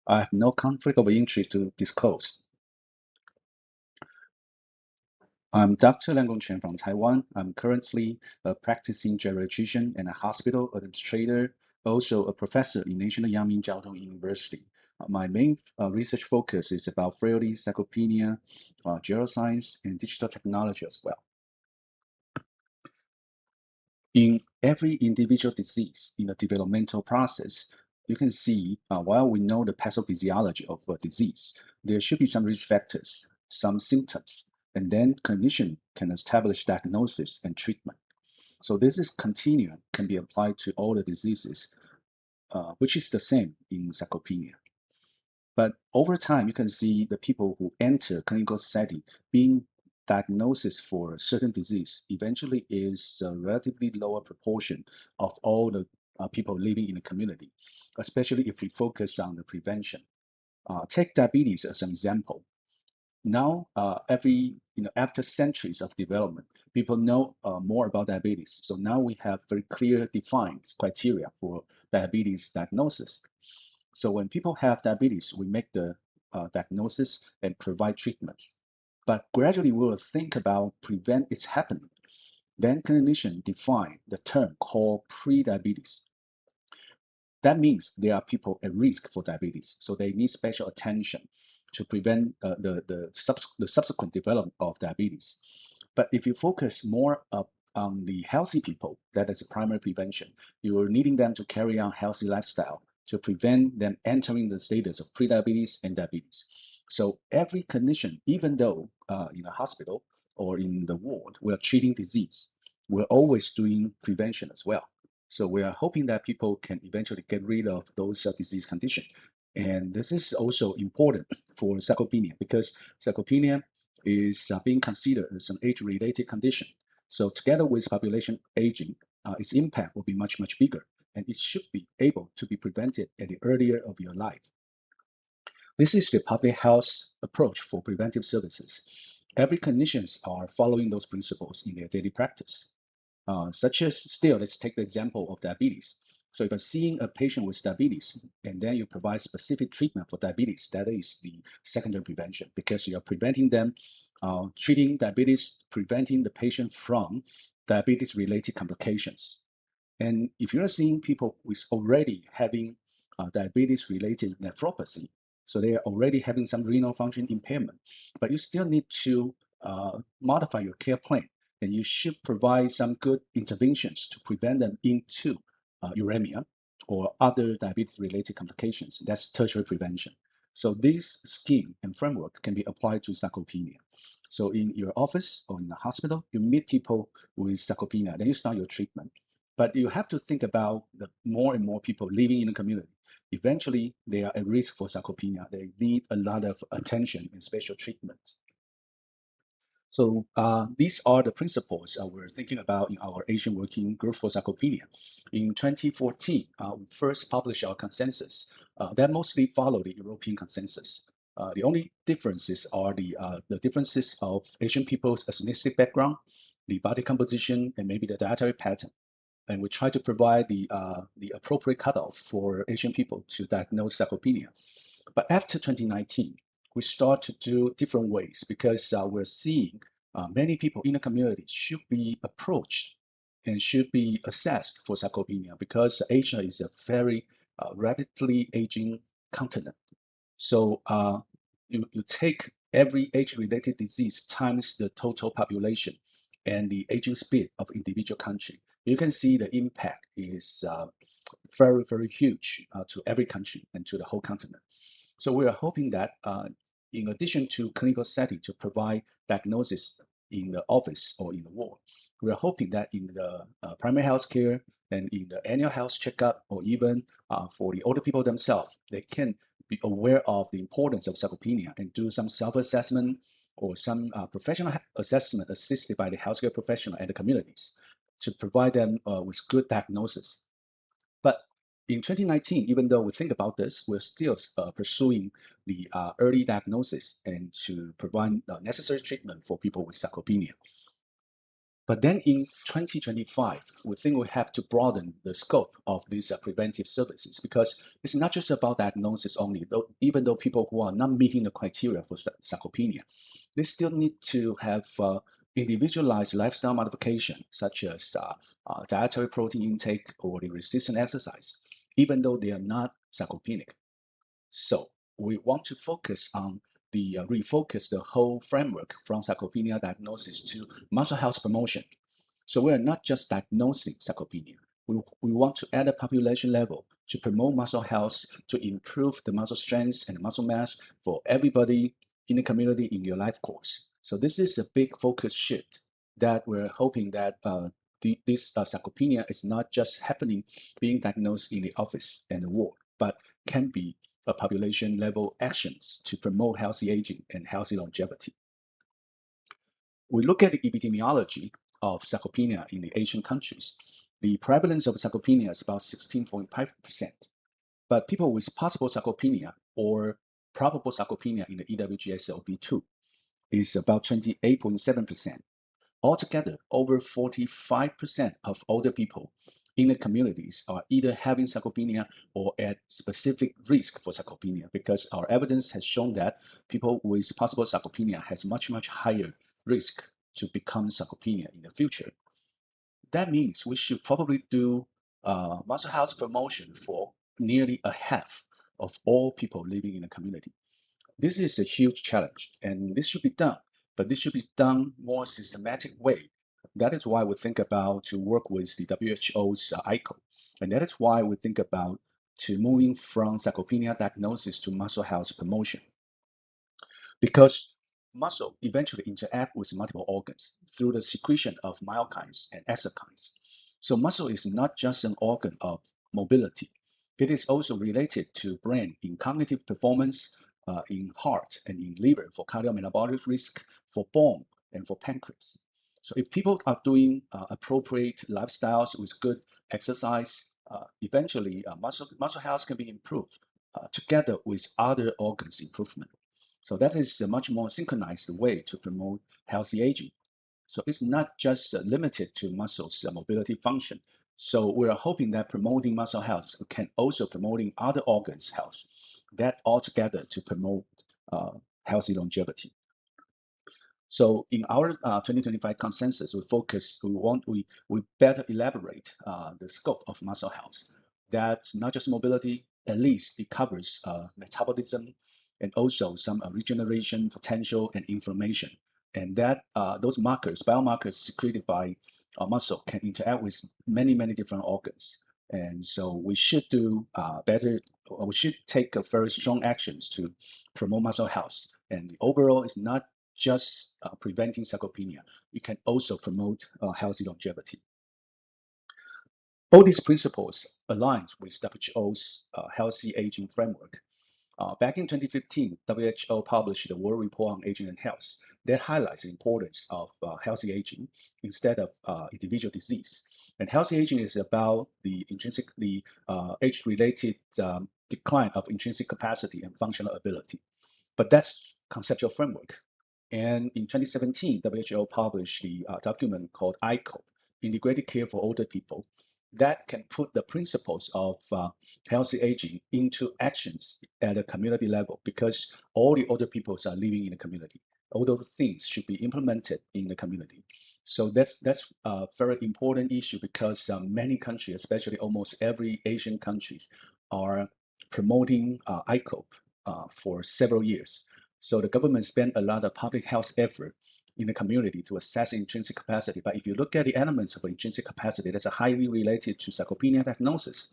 I have no conflict of interest to disclose. I'm Dr. Liang-Kung Chen from Taiwan. I'm currently a practicing geriatrician and a hospital administrator, also a professor in National Yangming Jiao Tong University. My main research focus is about frailty, sarcopenia, geroscience, and digital technology as well. In every individual disease in the developmental process, you can see while we know the pathophysiology of a disease, there should be some risk factors, some symptoms, and then clinician can establish diagnosis and treatment. So this is continuum, can be applied to all the diseases, which is the same in sarcopenia. But over time, you can see the people who enter clinical setting being diagnosis for a certain disease eventually is a relatively lower proportion of all the people living in the community, especially if we focus on the prevention. Take diabetes as an example. Now, after centuries of development, people know more about diabetes. So now we have very clear defined criteria for diabetes diagnosis. So when people have diabetes, we make the diagnosis and provide treatments. But gradually we will think about prevent its happening. Then clinicians define the term called pre-diabetes. That means there are people at risk for diabetes, so they need special attention to prevent the subsequent development of diabetes. But if you focus more on the healthy people, that is a primary prevention. You are needing them to carry on healthy lifestyle to prevent them entering the status of pre-diabetes and diabetes. So every clinician, even though in a hospital or in the ward, we are treating disease, we're always doing prevention as well. So we are hoping that people can eventually get rid of those disease conditions. And this is also important for sarcopenia because sarcopenia is being considered as an age-related condition. So together with population aging, its impact will be much, much bigger, and it should be able to be prevented at the earlier of your life. This is the public health approach for preventive services. Every clinicians are following those principles in their daily practice. Such as still, let's take the example of diabetes. So if you're seeing a patient with diabetes and then you provide specific treatment for diabetes, that is the secondary prevention because you're preventing them, treating diabetes, preventing the patient from diabetes-related complications. And if you're seeing people with already having diabetes-related nephropathy, so they are already having some renal function impairment, but you still need to modify your care plan, and you should provide some good interventions to prevent them into uremia or other diabetes-related complications. That's tertiary prevention. So this scheme and framework can be applied to sarcopenia. So in your office or in the hospital, you meet people with sarcopenia, then you start your treatment. But you have to think about the more and more people living in the community. Eventually, they are at risk for sarcopenia. They need a lot of attention and special treatment. So these are the principles we're thinking about in our Asian Working Group for Sarcopenia. In 2014, we first published our consensus. That mostly followed the European consensus. The only differences are the differences of Asian people's ethnicity background, the body composition, and maybe the dietary pattern. And we try to provide the appropriate cutoff for Asian people to diagnose sarcopenia. But after 2019, we start to do different ways because we're seeing many people in the community should be approached and should be assessed for sarcopenia because Asia is a very rapidly aging continent. So you take every age-related disease times the total population and the aging speed of individual country. You can see the impact is very, very huge to every country and to the whole continent. So we are hoping that in addition to clinical setting to provide diagnosis in the office or in the ward, we are hoping that in the primary health care and in the annual health checkup or even for the older people themselves, they can be aware of the importance of sarcopenia and do some self-assessment or some professional assessment assisted by the healthcare professional and the communities to provide them with good diagnosis. But in 2019, even though we think about this, we're still pursuing the early diagnosis and to provide necessary treatment for people with sarcopenia. But then in 2025, we think we have to broaden the scope of these preventive services because it's not just about diagnosis only, even though people who are not meeting the criteria for sarcopenia, they still need to have individualized lifestyle modification, such as dietary protein intake or the resistant exercise, even though they are not sarcopenic. So we want to focus on the refocus the whole framework from sarcopenia diagnosis to muscle health promotion. So we are not just diagnosing sarcopenia. We want to at a population level to promote muscle health, to improve the muscle strength and muscle mass for everybody in the community in your life course. So this is a big focus shift that we're hoping that this sarcopenia is not just happening, being diagnosed in the office and the ward, but can be a population level actions to promote healthy aging and healthy longevity. We look at the epidemiology of sarcopenia in the Asian countries. The prevalence of sarcopenia is about 16.5%, but people with possible sarcopenia or probable sarcopenia in the EWGSLB2 is about 28.7%. Altogether, over 45% of older people in the communities are either having sarcopenia or at specific risk for sarcopenia because our evidence has shown that people with possible sarcopenia has much, much higher risk to become sarcopenia in the future. That means we should probably do muscle health promotion for nearly a half of all people living in the community. This is a huge challenge, and this should be done, but this should be done more systematic way. That is why we think about to work with the WHO's ICO, and that is why we think about to moving from sarcopenia diagnosis to muscle health promotion. Because muscle eventually interact with multiple organs through the secretion of myokines and exokines. So muscle is not just an organ of mobility. It is also related to brain in cognitive performance, in heart and in liver for cardiometabolic risk, for bone and for pancreas. So if people are doing appropriate lifestyles with good exercise, eventually muscle health can be improved together with other organs improvement. So that is a much more synchronized way to promote healthy aging. So it's not just limited to muscles mobility function. So we're hoping that promoting muscle health can also promoting other organs health, that all together to promote healthy longevity. So in our 2025 consensus, we better elaborate the scope of muscle health. That's not just mobility, at least it covers metabolism and also some regeneration potential and inflammation. And that those biomarkers secreted by muscle can interact with many different organs. And so we should do we should take very strong actions to promote muscle health. And overall, it's not just preventing sarcopenia. It can also promote healthy longevity. All these principles align with WHO's healthy aging framework. Back in 2015, WHO published the World Report on Aging and Health that highlights the importance of healthy aging instead of individual disease. And healthy aging is about the age-related decline of intrinsic capacity and functional ability. But that's conceptual framework. And in 2017, WHO published the document called ICOPE, Integrated Care for Older People, that can put the principles of healthy aging into actions at a community level, because all the older people are living in the community. All those things should be implemented in the community. So that's a very important issue, because many countries, especially almost every Asian countries, are promoting ICOPE for several years. So the government spent a lot of public health effort in the community to assess intrinsic capacity. But if you look at the elements of intrinsic capacity, that's highly related to sarcopenia diagnosis.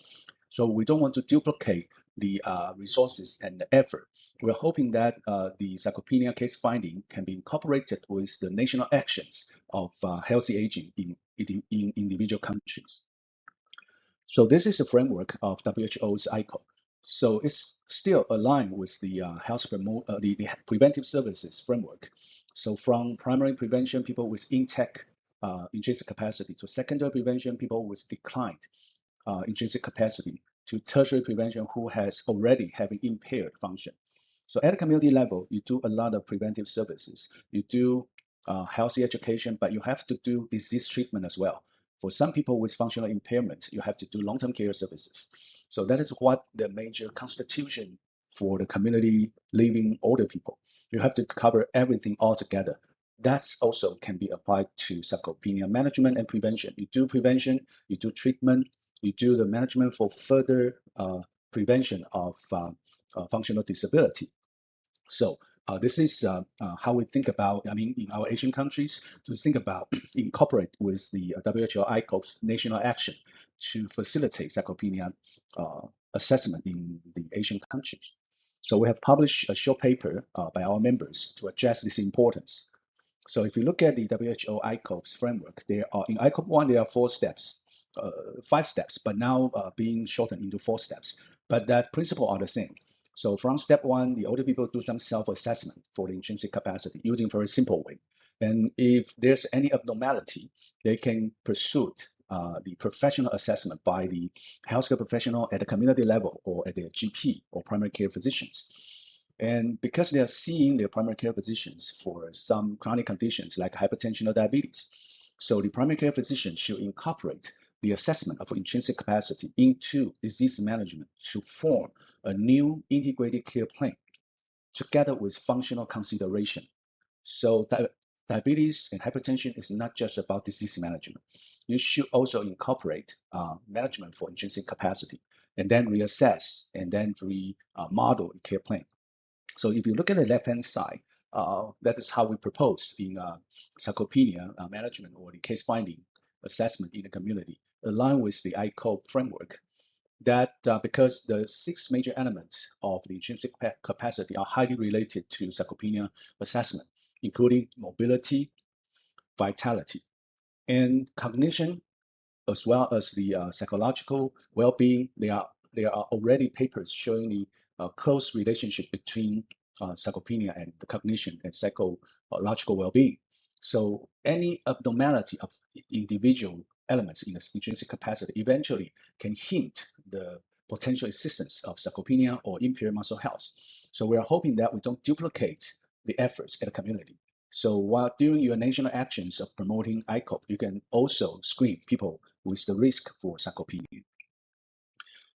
So we don't want to duplicate the resources and the effort. We're hoping that the sarcopenia case finding can be incorporated with the national actions of healthy aging in individual countries. So this is the framework of WHO's ICOPE. So it's still aligned with the the preventive services framework. So from primary prevention, people with intact intrinsic capacity, to secondary prevention, people with declined intrinsic capacity, to tertiary prevention who has already having impaired function. So at the community level, you do a lot of preventive services. You do healthy education, but you have to do disease treatment as well. For some people with functional impairment, you have to do long-term care services. So that is what the major constitution for the community living older people. You have to cover everything all together. That's also can be applied to sarcopenia management and prevention. You do prevention, you do treatment, you do the management for further prevention of functional disability. So this is how we think about, in our Asian countries, to think about incorporate with the WHO ICOPE's national action to facilitate sarcopenia assessment in the Asian countries. So we have published a short paper by our members to address this importance. So if you look at the WHO ICOPE's framework, there are in ICOPE 1, there are 4 steps, 5 steps, but now being shortened into 4 steps. But that principle are the same. So from step 1, the older people do some self-assessment for the intrinsic capacity using a very simple way. And if there's any abnormality, they can pursue the professional assessment by the healthcare professional at the community level or at their GP or primary care physicians. And because they are seeing their primary care physicians for some chronic conditions like hypertension or diabetes, so the primary care physician should incorporate the assessment of intrinsic capacity into disease management to form a new integrated care plan together with functional consideration. So diabetes and hypertension is not just about disease management. You should also incorporate management for intrinsic capacity, and then reassess and then remodel a care plan. So if you look at the left-hand side, that is how we propose in sarcopenia management or the case finding assessment in the community, align with the ICOPE framework. That because the 6 major elements of the intrinsic capacity are highly related to sarcopenia assessment, including mobility, vitality, and cognition, as well as the psychological well-being. There are already papers showing the close relationship between sarcopenia and the cognition and psychological well-being. So any abnormality of individual elements in the intrinsic capacity eventually can hint the potential existence of sarcopenia or impaired muscle health. So we are hoping that we don't duplicate the efforts at the community. So while doing your national actions of promoting ICOP, you can also screen people with the risk for sarcopenia.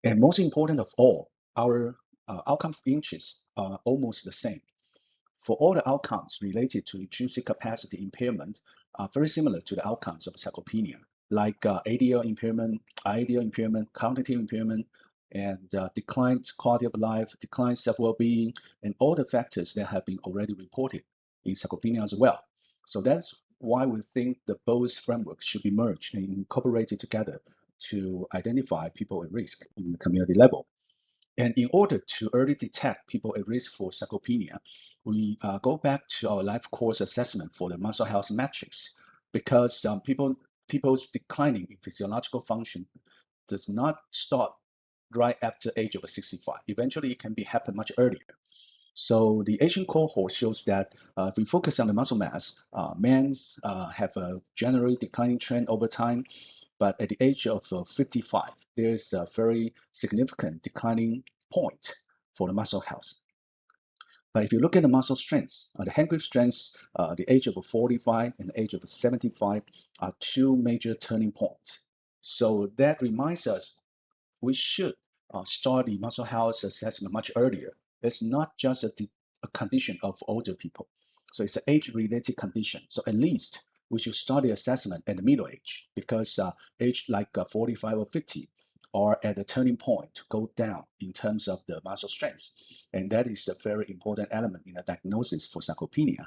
And most important of all, our outcome of interest are almost the same. For all the outcomes related to intrinsic capacity impairment are very similar to the outcomes of sarcopenia, like ADL impairment, IADL impairment, cognitive impairment, and declined quality of life, declined self-well-being, and all the factors that have been already reported in sarcopenia as well. So that's why we think that both frameworks should be merged and incorporated together to identify people at risk in the community level. And in order to early detect people at risk for sarcopenia, we go back to our life course assessment for the muscle health metrics, because people's declining in physiological function does not start right after age of 65. Eventually, it can happen much earlier. So the Asian cohort shows that if we focus on the muscle mass, men have a generally declining trend over time, but at the age of 55, there's a very significant declining point for the muscle health. But if you look at the muscle strengths, the hand grip strengths, the age of 45 and the age of 75 are two major turning points. So that reminds us we should start the muscle health assessment much earlier. It's not just a condition of older people. So it's an age-related condition. So at least we should start the assessment at the middle age, because age like 45 or 50 are at the turning point to go down in terms of the muscle strength. And that is a very important element in the diagnosis for sarcopenia.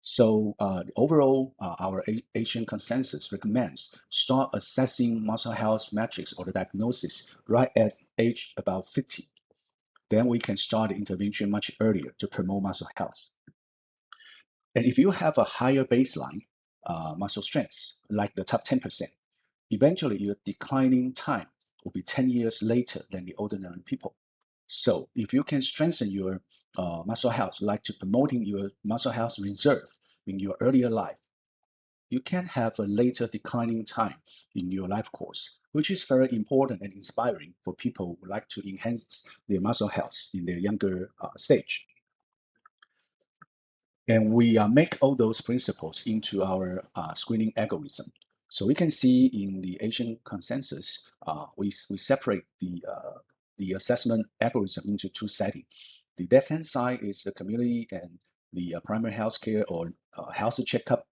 So overall, our Asian consensus recommends start assessing muscle health metrics or the diagnosis right at age about 50. Then we can start the intervention much earlier to promote muscle health. And if you have a higher baseline muscle strength, like the top 10%, eventually your declining time will be 10 years later than the ordinary people. So if you can strengthen your muscle health, like to promoting your muscle health reserve in your earlier life, you can have a later declining time in your life course, which is very important and inspiring for people who like to enhance their muscle health in their younger stage. And we make all those principles into our screening algorithm. So we can see in the Asian consensus, we separate the assessment algorithm into two settings. The left-hand side is the community and the primary healthcare or health checkup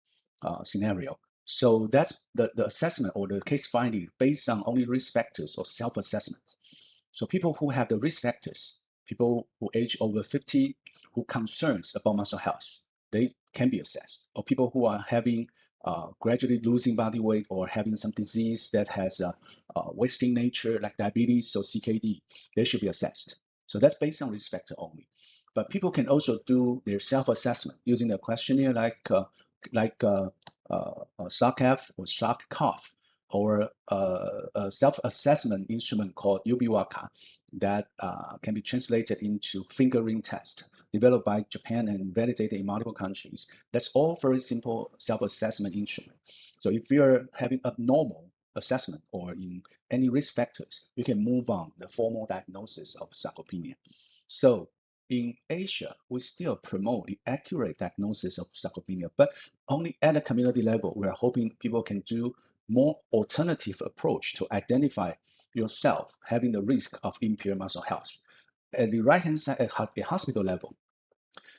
scenario. So that's the assessment or the case finding based on only risk factors or self-assessments. So people who have the risk factors, people who age over 50, who concerns about muscle health, they can be assessed. Or people who are having gradually losing body weight or having some disease that has a wasting nature like diabetes or CKD, they should be assessed. So that's based on risk factor only. But people can also do their self-assessment using a questionnaire like SARCAF or SARCOF, or a self-assessment instrument called UBWACA that can be translated into finger ring test developed by Japan and validated in multiple countries. That's all very simple self-assessment instrument. So if you're having abnormal assessment or in any risk factors, you can move on the formal diagnosis of sarcopenia. So in Asia, we still promote the accurate diagnosis of sarcopenia, but only at a community level. We are hoping people can do more alternative approach to identify yourself having the risk of impaired muscle health. At the right-hand side, at hospital level,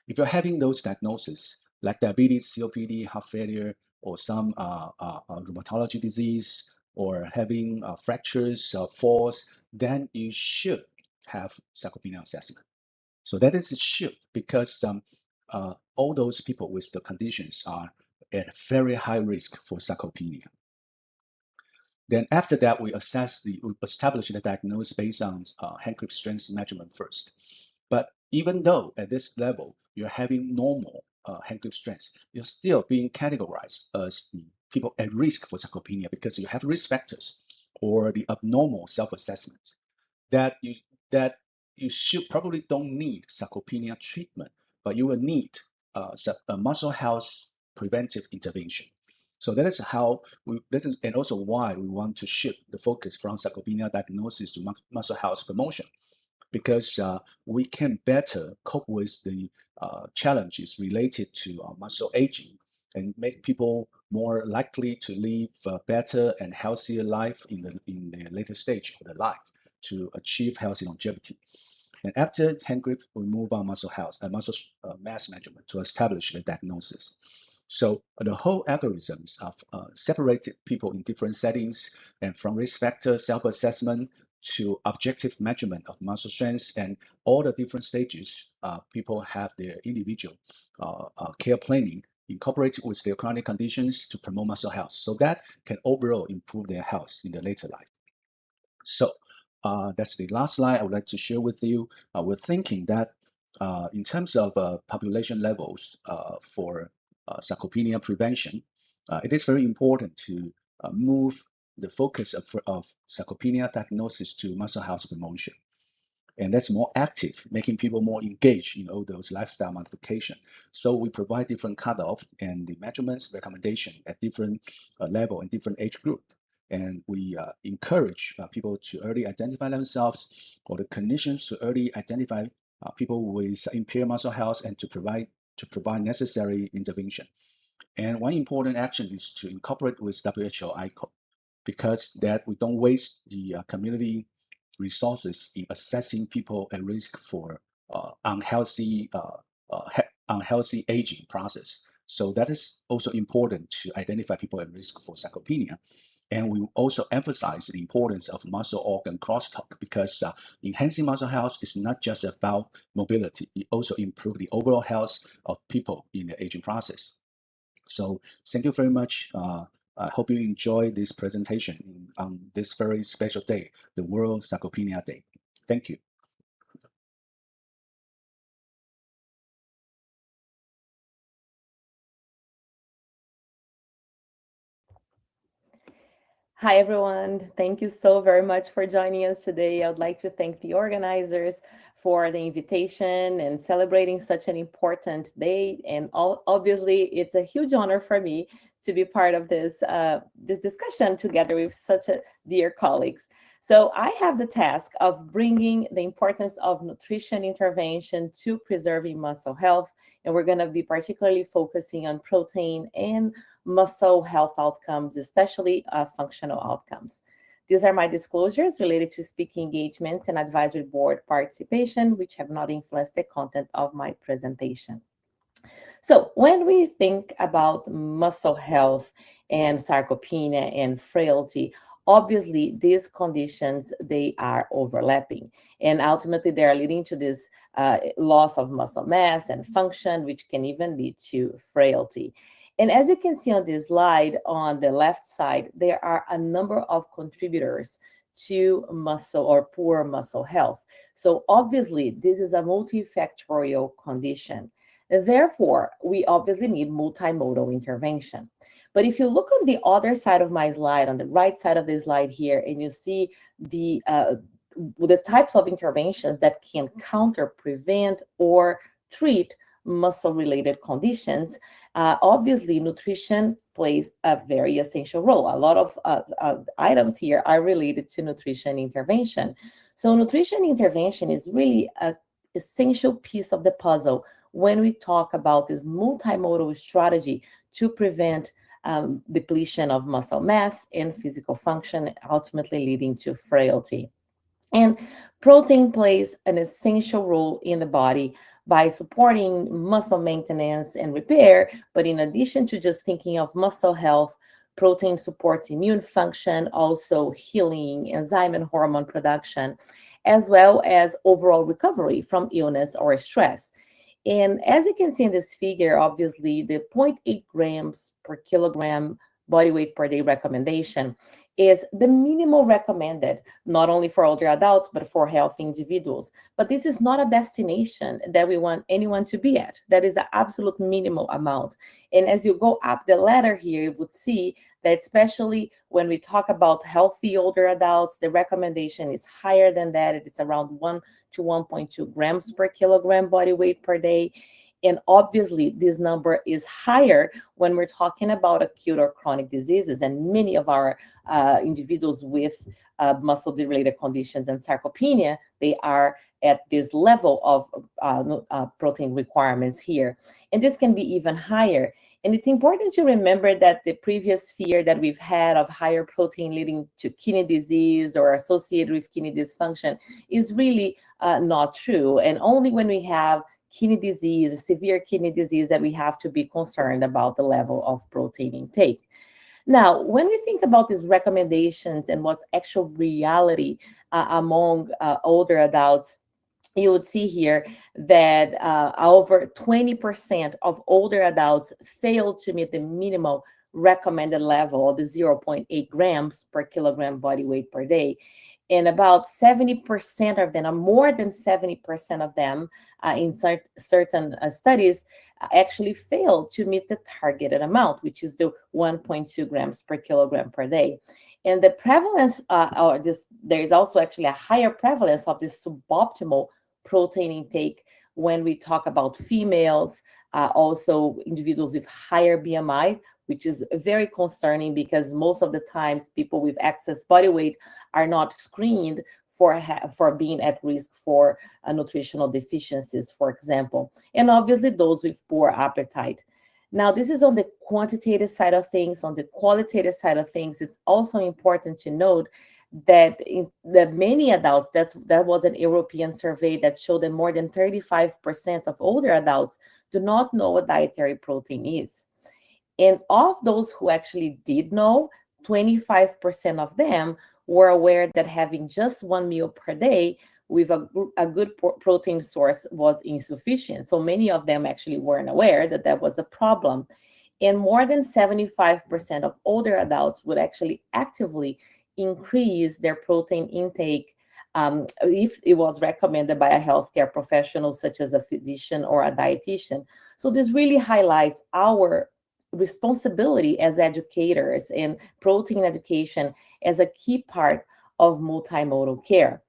if you're having those diagnoses like diabetes, COPD, heart failure, or some rheumatology disease, or having fractures, falls, then you should have sarcopenia assessment. So that is a shift because all those people with the conditions are at very high risk for sarcopenia. Then after that, we establish the diagnosis based on hand grip strength measurement first. But even though at this level, you're having normal hand grip strength, you're still being categorized as the people at risk for sarcopenia because you have risk factors. or the abnormal self-assessment, that you should probably don't need sarcopenia treatment, but you will need a muscle health preventive intervention. So that is how and also why we want to shift the focus from sarcopenia diagnosis to muscle health promotion, because we can better cope with the challenges related to muscle aging and make people more likely to live a better and healthier life in the later stage of their life to achieve healthy longevity. And after hand grip, we move on muscle health and muscle mass measurement to establish the diagnosis. So the whole algorithms of separated people in different settings, and from risk factor self-assessment to objective measurement of muscle strength, and all the different stages people have their individual care planning incorporated with their chronic conditions to promote muscle health, so that can overall improve their health in their later life. So that's the last slide I would like to share with you. We're thinking that in terms of population levels for sarcopenia prevention, it is very important to move the focus of sarcopenia diagnosis to muscle health promotion. And that's more active, making people more engaged in all those lifestyle modification. So we provide different cutoff and the measurements recommendation at different level and different age group. And we encourage people to early identify themselves, or the clinicians to early identify people with impaired muscle health, and to provide necessary intervention. And one important action is to incorporate with WHO ICO, because that we don't waste the community resources in assessing people at risk for unhealthy aging process. So that is also important to identify people at risk for sarcopenia. And we also emphasize the importance of muscle organ crosstalk, because enhancing muscle health is not just about mobility, it also improves the overall health of people in the aging process. So thank you very much. I hope you enjoy this presentation on this very special day, the World Sarcopenia Day. Thank you. Hi, everyone. Thank you so very much for joining us today. I would like to thank the organizers for the invitation and celebrating such an important day. And obviously, it's a huge honor for me to be part of this discussion together with such dear colleagues. So I have the task of bringing the importance of nutrition intervention to preserving muscle health. And we're going to be particularly focusing on protein and muscle health outcomes, especially functional outcomes. These are my disclosures related to speaking engagement and advisory board participation, which have not influenced the content of my presentation. So when we think about muscle health and sarcopenia and frailty, obviously these conditions, they are overlapping, and ultimately they are leading to this loss of muscle mass and function, which can even lead to frailty. And as you can see on this slide, on the left side, there are a number of contributors to muscle or poor muscle health. So obviously, this is a multifactorial condition. Therefore, we obviously need multimodal intervention. But if you look on the other side of my slide, on the right side of the slide here, and you see the types of interventions that can counter, prevent, or treat muscle-related conditions, obviously nutrition plays a very essential role. A lot of items here are related to nutrition intervention. So nutrition intervention is really an essential piece of the puzzle when we talk about this multimodal strategy to prevent depletion of muscle mass and physical function, ultimately leading to frailty. And protein plays an essential role in the body by supporting muscle maintenance and repair. But in addition to just thinking of muscle health, protein supports immune function, also healing, enzyme and hormone production, as well as overall recovery from illness or stress. And as you can see in this figure, obviously the 0.8 grams per kilogram body weight per day recommendation is the minimal recommended, not only for older adults, but for healthy individuals. But this is not a destination that we want anyone to be at. That is the absolute minimal amount. And as you go up the ladder here, you would see that especially when we talk about healthy older adults, the recommendation is higher than that. It is around 1 to 1.2 grams per kilogram body weight per day. And obviously, this number is higher when we're talking about acute or chronic diseases. And many of our individuals with muscle-related conditions and sarcopenia, they are at this level of protein requirements here. And this can be even higher. And it's important to remember that the previous fear that we've had of higher protein leading to kidney disease or associated with kidney dysfunction is really not true. And only when we have kidney disease, severe kidney disease, that we have to be concerned about the level of protein intake. Now, when we think about these recommendations and what's actual reality among older adults, you would see here that over 20% of older adults fail to meet the minimal recommended level of the 0.8 grams per kilogram body weight per day. And about 70% of them, or more than 70% of them in certain studies, actually fail to meet the targeted amount, which is the 1.2 grams per kilogram per day. And the prevalence, there is also actually a higher prevalence of this suboptimal protein intake when we talk about females, also individuals with higher BMI, which is very concerning because most of the times people with excess body weight are not screened for being at risk for nutritional deficiencies, for example. And obviously those with poor appetite. Now, this is on the quantitative side of things. On the qualitative side of things, it's also important to note that many adults, that was an European survey that showed that more than 35% of older adults do not know what dietary protein is. And of those who actually did know, 25% of them were aware that having just one meal per day with a good protein source was insufficient. So many of them actually weren't aware that that was a problem. And more than 75% of older adults would actually actively increase their protein intake if it was recommended by a healthcare professional, such as a physician or a dietitian. So this really highlights our responsibility as educators and protein education as a key part of multimodal care.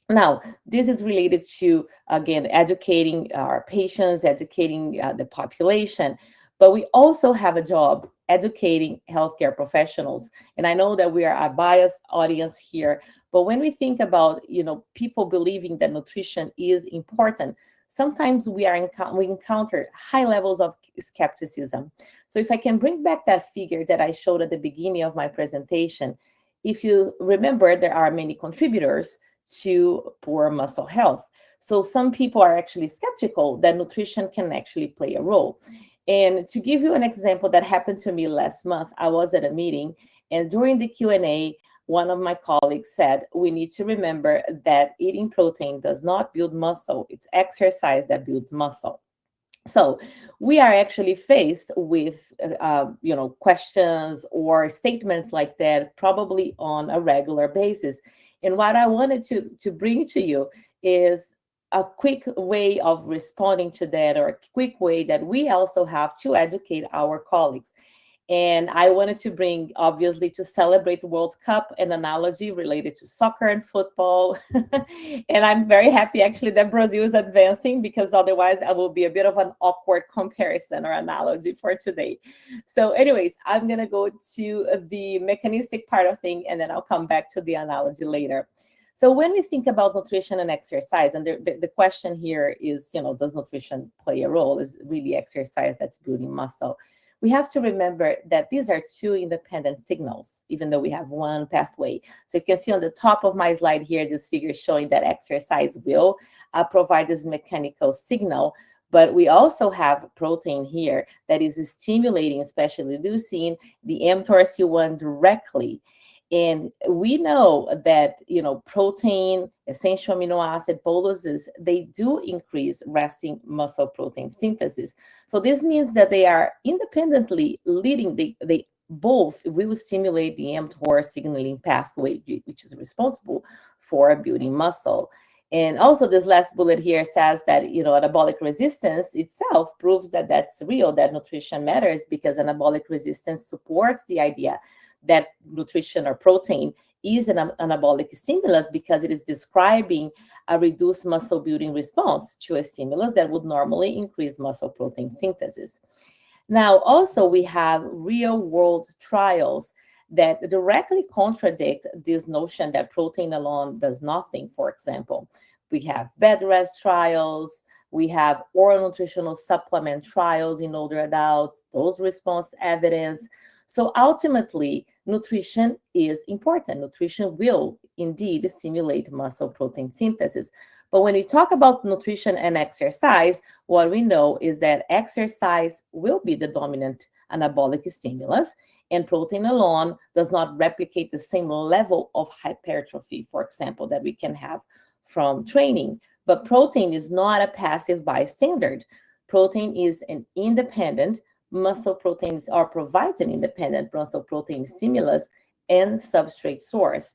Now, this is related to, again, educating our patients, educating the population, but we also have a job educating healthcare professionals. And I know that we are a biased audience here, but when we think about, people believing that nutrition is important, sometimes we encounter high levels of skepticism. So if I can bring back that figure that I showed at the beginning of my presentation, if you remember, there are many contributors to poor muscle health. So some people are actually skeptical that nutrition can actually play a role. And to give you an example that happened to me last month, I was at a meeting, and during the Q&A, one of my colleagues said, we need to remember that eating protein does not build muscle. It's exercise that builds muscle. So we are actually faced with, questions or statements like that probably on a regular basis. And what I wanted to bring to you is a quick way of responding to that, or a quick way that we also have to educate our colleagues. And I wanted to bring, obviously, to celebrate the World Cup, an analogy related to soccer and football. And I'm very happy, actually, that Brazil is advancing, because otherwise I will be a bit of an awkward comparison or analogy for today. So anyways, I'm going to go to the mechanistic part of things, and then I'll come back to the analogy later. So when we think about nutrition and exercise, and the question here is, does nutrition play a role? Is really exercise that's building muscle? We have to remember that these are two independent signals, even though we have one pathway. So you can see on the top of my slide here, this figure showing that exercise will provide this mechanical signal. But we also have protein here that is stimulating, especially leucine, the mTORC1 directly. And we know that, protein, essential amino acid boluses, they do increase resting muscle protein synthesis. So this means that they are independently leading, they both will stimulate the mTOR signaling pathway, which is responsible for building muscle. And also this last bullet here says that, anabolic resistance itself proves that that's real, that nutrition matters, because anabolic resistance supports the idea that nutrition or protein is an anabolic stimulus, because it is describing a reduced muscle building response to a stimulus that would normally increase muscle protein synthesis. Now, also we have real world trials that directly contradict this notion that protein alone does nothing. For example, we have bed rest trials, we have oral nutritional supplement trials in older adults, dose response evidence. So ultimately, nutrition is important. Nutrition will indeed stimulate muscle protein synthesis. But when we talk about nutrition and exercise, what we know is that exercise will be the dominant anabolic stimulus, and protein alone does not replicate the same level of hypertrophy, for example, that we can have from training. But protein is not a passive bystander. Protein is an independent muscle proteins, or provides an independent muscle protein stimulus and substrate source.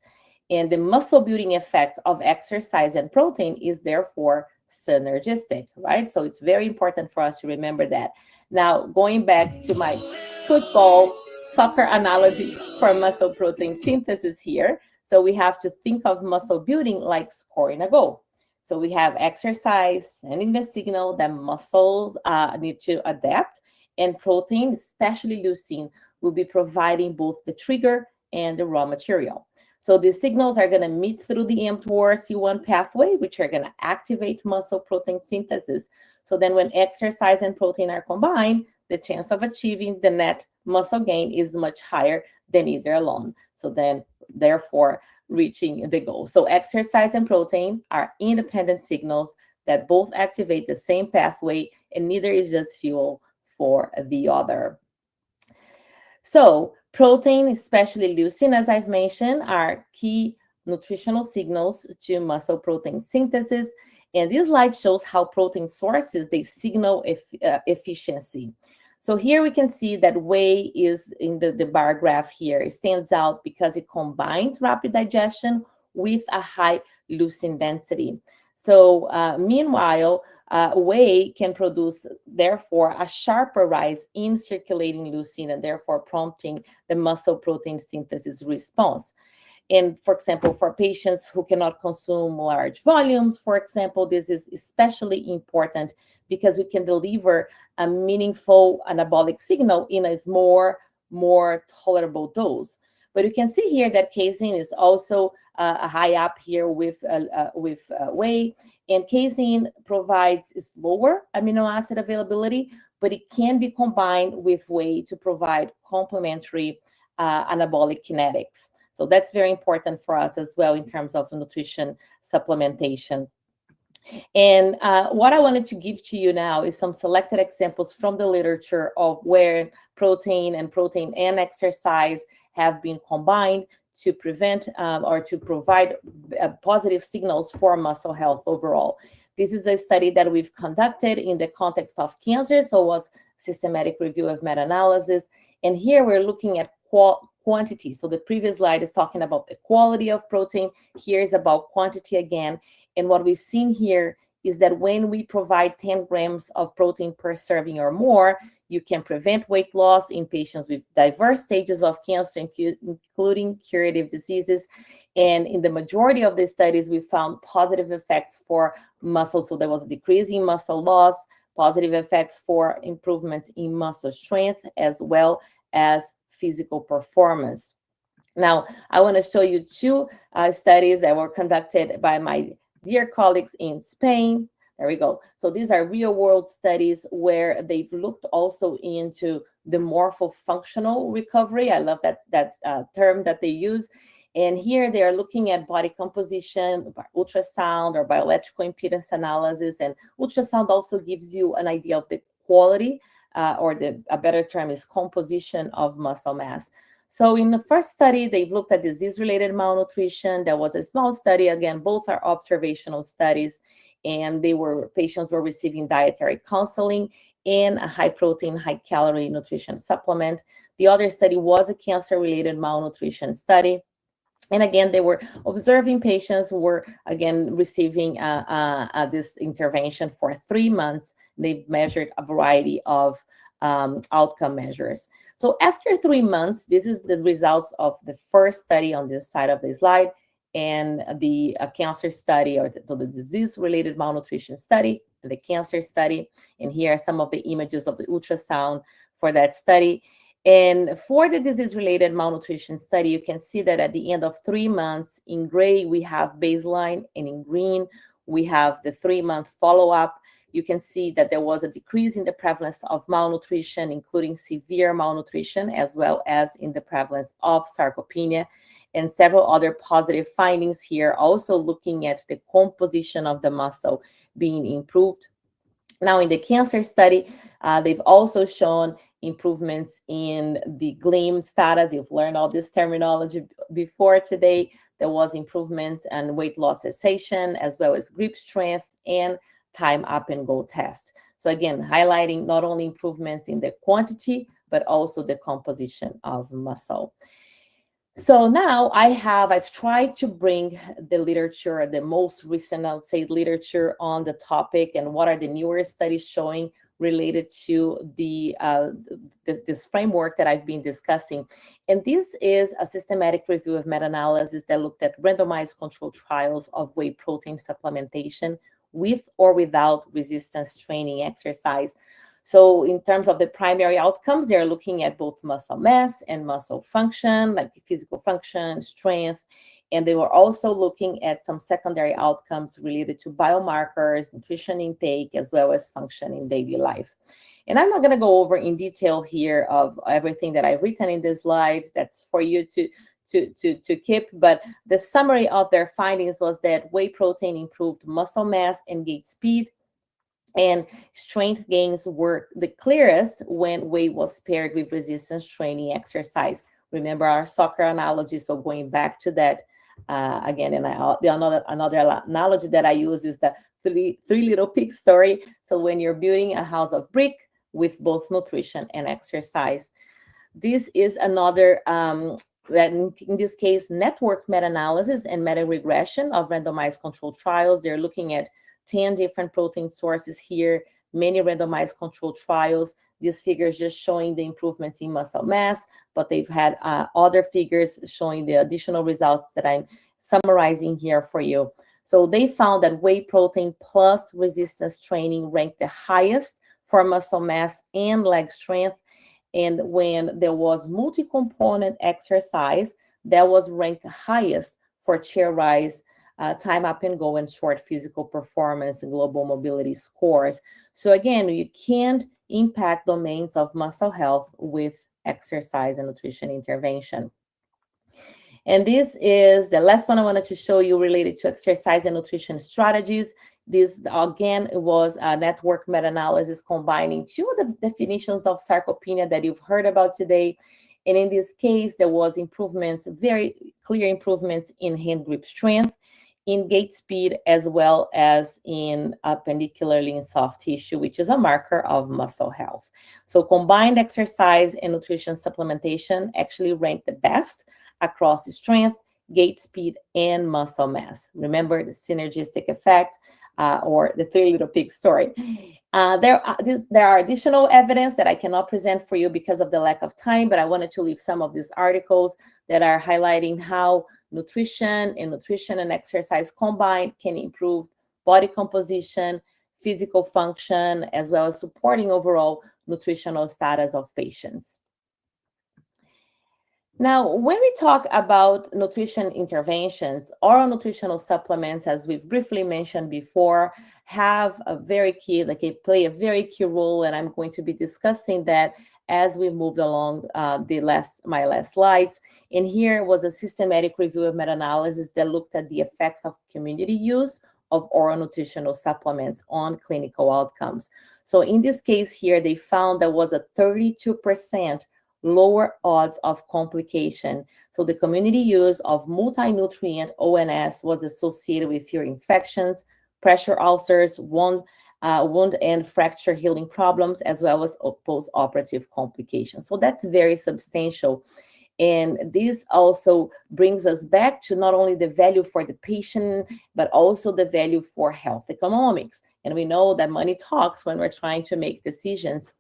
And the muscle building effect of exercise and protein is therefore synergistic, right? So it's very important for us to remember that. Now, going back to my soccer analogy for muscle protein synthesis here. So we have to think of muscle building like scoring a goal. So we have exercise sending the signal that muscles need to adapt, and protein, especially leucine, will be providing both the trigger and the raw material. So these signals are going to meet through the mTOR C1 pathway, which are going to activate muscle protein synthesis. So then when exercise and protein are combined, the chance of achieving the net muscle gain is much higher than either alone. So then, therefore, reaching the goal. So exercise and protein are independent signals that both activate the same pathway, and neither is just fuel for the other. So protein, especially leucine, as I've mentioned, are key nutritional signals to muscle protein synthesis. And this slide shows how protein sources, they signal efficiency. So here we can see that whey is in the bar graph here. It stands out because it combines rapid digestion with a high leucine density. So meanwhile, whey can produce, therefore, a sharper rise in circulating leucine, and therefore prompting the muscle protein synthesis response. And for example, for patients who cannot consume large volumes, for example, this is especially important because we can deliver a meaningful anabolic signal in a more tolerable dose. But you can see here that casein is also high up here with whey, and casein provides lower amino acid availability, but it can be combined with whey to provide complementary anabolic kinetics. So that's very important for us as well in terms of nutrition supplementation. And what I wanted to give to you now is some selected examples from the literature of where protein and exercise have been combined to prevent or to provide positive signals for muscle health overall. This is a study that we've conducted in the context of cancer, so it was systematic review of meta-analysis. And here we're looking at quantity. So the previous slide is talking about the quality of protein. Here's about quantity again. And what we've seen here is that when we provide 10 grams of protein per serving or more, you can prevent weight loss in patients with diverse stages of cancer, including curative diseases. And in the majority of the studies, we found positive effects for muscle. So there was a decrease in muscle loss, positive effects for improvements in muscle strength, as well as physical performance. Now, I want to show you two studies that were conducted by my dear colleagues in Spain. There we go. So these are real world studies where they've looked also into the morphofunctional recovery. I love that term that they use. And here they are looking at body composition by ultrasound or by electrical impedance analysis. And ultrasound also gives you an idea of the quality or a better term is composition of muscle mass. So in the first study, they've looked at disease-related malnutrition. There was a small study. Again, both are observational studies, and patients were receiving dietary counseling. and a high protein, high calorie nutrition supplement. The other study was a cancer-related malnutrition study. And again, they were observing patients who were, again, receiving this intervention for 3 months. They measured a variety of outcome measures. So after 3 months, this is the results of the first study on this side of the slide, and the cancer study, or the disease-related malnutrition study, and the cancer study. And here are some of the images of the ultrasound for that study. And for the disease-related malnutrition study, you can see that at the end of 3 months, in gray, we have baseline, and in green, we have the 3-month follow-up. You can see that there was a decrease in the prevalence of malnutrition, including severe malnutrition, as well as in the prevalence of sarcopenia, and several other positive findings here, also looking at the composition of the muscle being improved. Now, in the cancer study, they've also shown improvements in the GLIM status. You've learned all this terminology before today. There was improvement in weight loss cessation, as well as grip strength and time up and go test. So again, highlighting not only improvements in the quantity, but also the composition of muscle. So now I've tried to bring the literature, the most recent, I'll say, literature on the topic, and what are the newer studies showing related to this framework that I've been discussing. And this is a systematic review of meta-analysis that looked at randomized controlled trials of whey protein supplementation with or without resistance training exercise. So in terms of the primary outcomes, they're looking at both muscle mass and muscle function, like physical function, strength, and they were also looking at some secondary outcomes related to biomarkers, nutrition intake, as well as function in daily life. And I'm not going to go over in detail here of everything that I've written in this slide. That's for you to keep, but the summary of their findings was that whey protein improved muscle mass and gait speed, and strength gains were the clearest when whey was paired with resistance training exercise. Remember our soccer analogy, so going back to that again, and another analogy that I use is the three little pigs story. So when you're building a house of brick with both nutrition and exercise, this is another that in this case, network meta-analysis and meta-regression of randomized controlled trials. They're looking at 10 different protein sources here, many randomized controlled trials. These figures just showing the improvements in muscle mass, but they've had other figures showing the additional results that I'm summarizing here for you. So they found that whey protein plus resistance training ranked the highest for muscle mass and leg strength. And when there was multi-component exercise, that was ranked highest for chair rise, time up and go, and short physical performance and global mobility scores. So again, you can't impact domains of muscle health with exercise and nutrition intervention. And this is the last one I wanted to show you related to exercise and nutrition strategies. This, again, was a network meta-analysis combining two of the definitions of sarcopenia that you've heard about today. And in this case, there was improvements, very clear improvements in hand grip strength, in gait speed, as well as in appendicularly in soft tissue, which is a marker of muscle health. So combined exercise and nutrition supplementation actually ranked the best across strength, gait speed, and muscle mass. Remember the synergistic effect, or the three little pig story. There are additional evidence that I cannot present for you because of the lack of time, but I wanted to leave some of these articles that are highlighting how nutrition and exercise combined can improve body composition, physical function, as well as supporting overall nutritional status of patients. Now, when we talk about nutrition interventions, oral nutritional supplements, as we've briefly mentioned before, have a very key, play a very key role, and I'm going to be discussing that as we move along my last slides. And here was a systematic review of meta-analysis that looked at the effects of community use of oral nutritional supplements on clinical outcomes. So in this case here, they found there was a 32% lower odds of complication. So the community use of multi-nutrient ONS was associated with fewer infections, pressure ulcers, wound wound and fracture healing problems, as well as post-operative complications. So that's very substantial. And this also brings us back to not only the value for the patient, but also the value for health economics. And we know that money talks when we're trying to make decisions.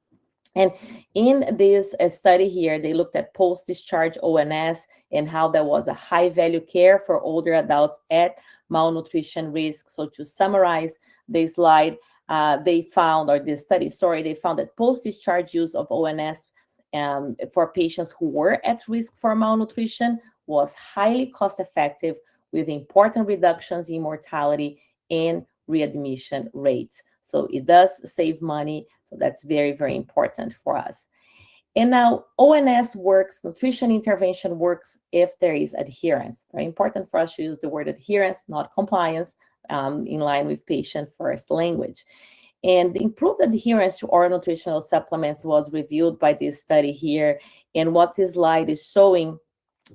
And in this study here, they looked at post-discharge ONS and how there was a high-value care for older adults at malnutrition risk. So to summarize the slide, they found that post-discharge use of ONS for patients who were at risk for malnutrition was highly cost-effective, with important reductions in mortality and readmission rates. So it does save money. So that's very, very important for us. And now ONS works, nutrition intervention works if there is adherence. Very important for us to use the word adherence, not compliance, in line with patient-first language. And the improved adherence to oral nutritional supplements was reviewed by this study here. And what this slide is showing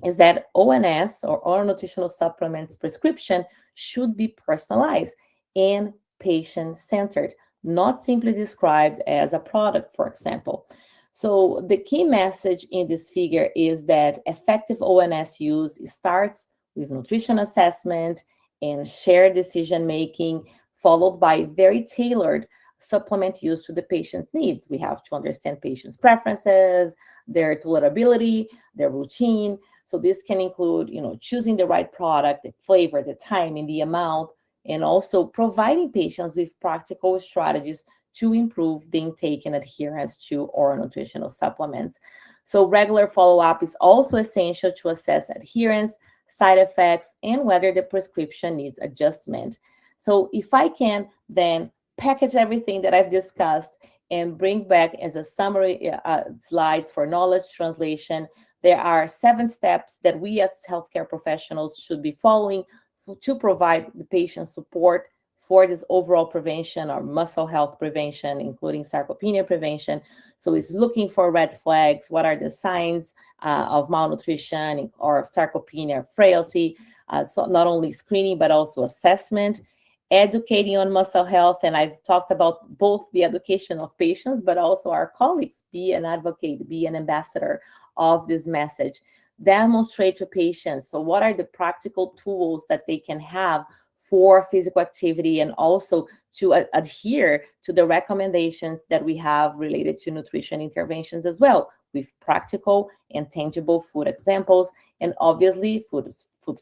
is that ONS, or oral nutritional supplements prescription, should be personalized and patient-centered, not simply described as a product, for example. So the key message in this figure is that effective ONS use starts with nutrition assessment and shared decision-making, followed by very tailored supplement use to the patient's needs. We have to understand patients' preferences, their tolerability, their routine. So this can include, choosing the right product, the flavor, the timing, the amount, and also providing patients with practical strategies to improve the intake and adherence to oral nutritional supplements. So regular follow-up is also essential to assess adherence, side effects, and whether the prescription needs adjustment. So if I can then package everything that I've discussed and bring back as a summary slides for knowledge translation, there are 7 steps that we as healthcare professionals should be following to provide the patient support for this overall prevention or muscle health prevention, including sarcopenia prevention. So it's looking for red flags. What are the signs of malnutrition or sarcopenia, frailty? So not only screening, but also assessment, educating on muscle health. And I've talked about both the education of patients, but also our colleagues. Be an advocate, be an ambassador of this message. Demonstrate to patients. So what are the practical tools that they can have for physical activity, and also to adhere to the recommendations that we have related to nutrition interventions as well, with practical and tangible food examples, and obviously food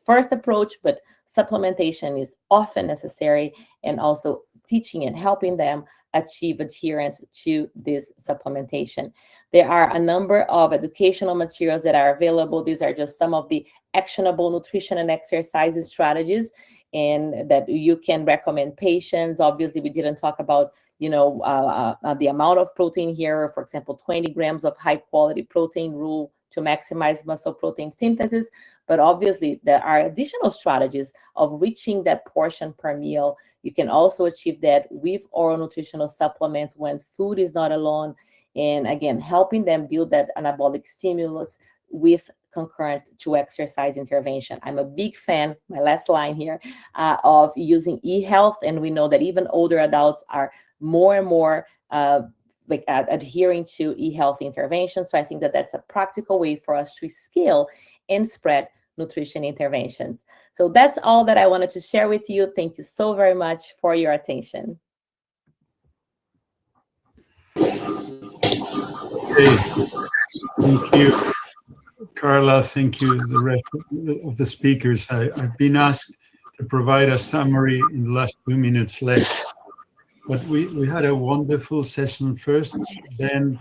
first approach, but supplementation is often necessary, and also teaching and helping them achieve adherence to this supplementation. There are a number of educational materials that are available. These are just some of the actionable nutrition and exercise strategies, and that you can recommend patients. Obviously, we didn't talk about, the amount of protein here. For example, 20 grams of high quality protein rule to maximize muscle protein synthesis. But obviously, there are additional strategies of reaching that portion per meal. You can also achieve that with oral nutritional supplements when food is not alone. And again, helping them build that anabolic stimulus with concurrent to exercise intervention. I'm a big fan, my last line here, of using e-health. And we know that even older adults are more and more adhering to e-health intervention. So I think that that's a practical way for us to scale and spread nutrition interventions. So that's all that I wanted to share with you. Thank you so very much for your attention. Thank you, Carla. Thank you, the rest of the speakers. I've been asked to provide a summary in the last 2 minutes left. But we had a wonderful session first, then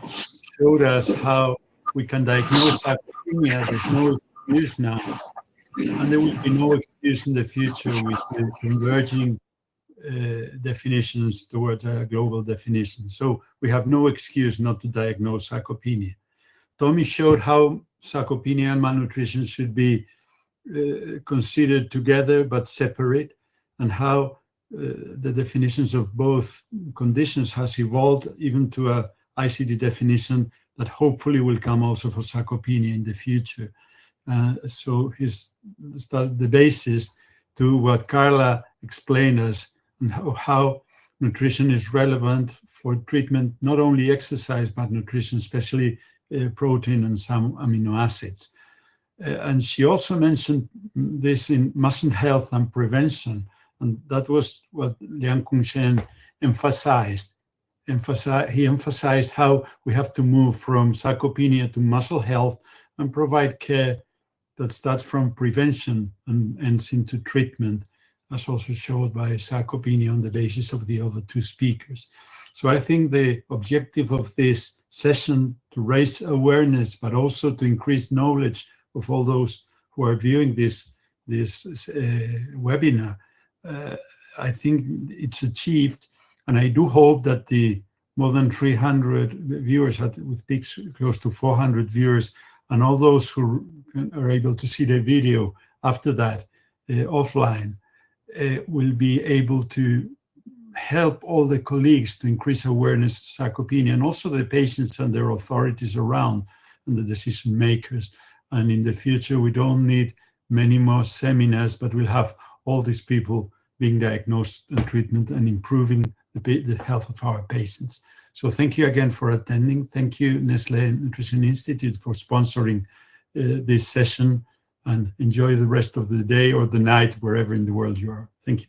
showed us how we can diagnose sarcopenia. There's no excuse now, and there will be no excuse in the future with the converging definitions towards a global definition. So we have no excuse not to diagnose sarcopenia. Tommy showed how sarcopenia and malnutrition should be considered together but separate, and how the definitions of both conditions has evolved even to a ICD definition that hopefully will come also for sarcopenia in the future. So the basis to what Carla explained us, and how nutrition is relevant for treatment, not only exercise, but nutrition, especially protein and some amino acids. And she also mentioned this in muscle health and prevention, and that was what Liang-Kung Chen emphasized. He emphasized how we have to move from sarcopenia to muscle health and provide care that starts from prevention and ends into treatment, as also showed by sarcopenia on the basis of the other two speakers. So I think the objective of this session to raise awareness, but also to increase knowledge of all those who are viewing this webinar, I think it's achieved. And I do hope that the more than 300 viewers, with peaks close to 400 viewers, and all those who are able to see the video after that offline, will be able to help all the colleagues to increase awareness of sarcopenia, and also the patients and their authorities around, and the decision makers. And in the future, we don't need many more seminars, but we'll have all these people being diagnosed and treatment and improving the health of our patients. So thank you again for attending. Thank you, Nestlé Nutrition Institute, for sponsoring this session, and enjoy the rest of the day or the night, wherever in the world you are. Thank you.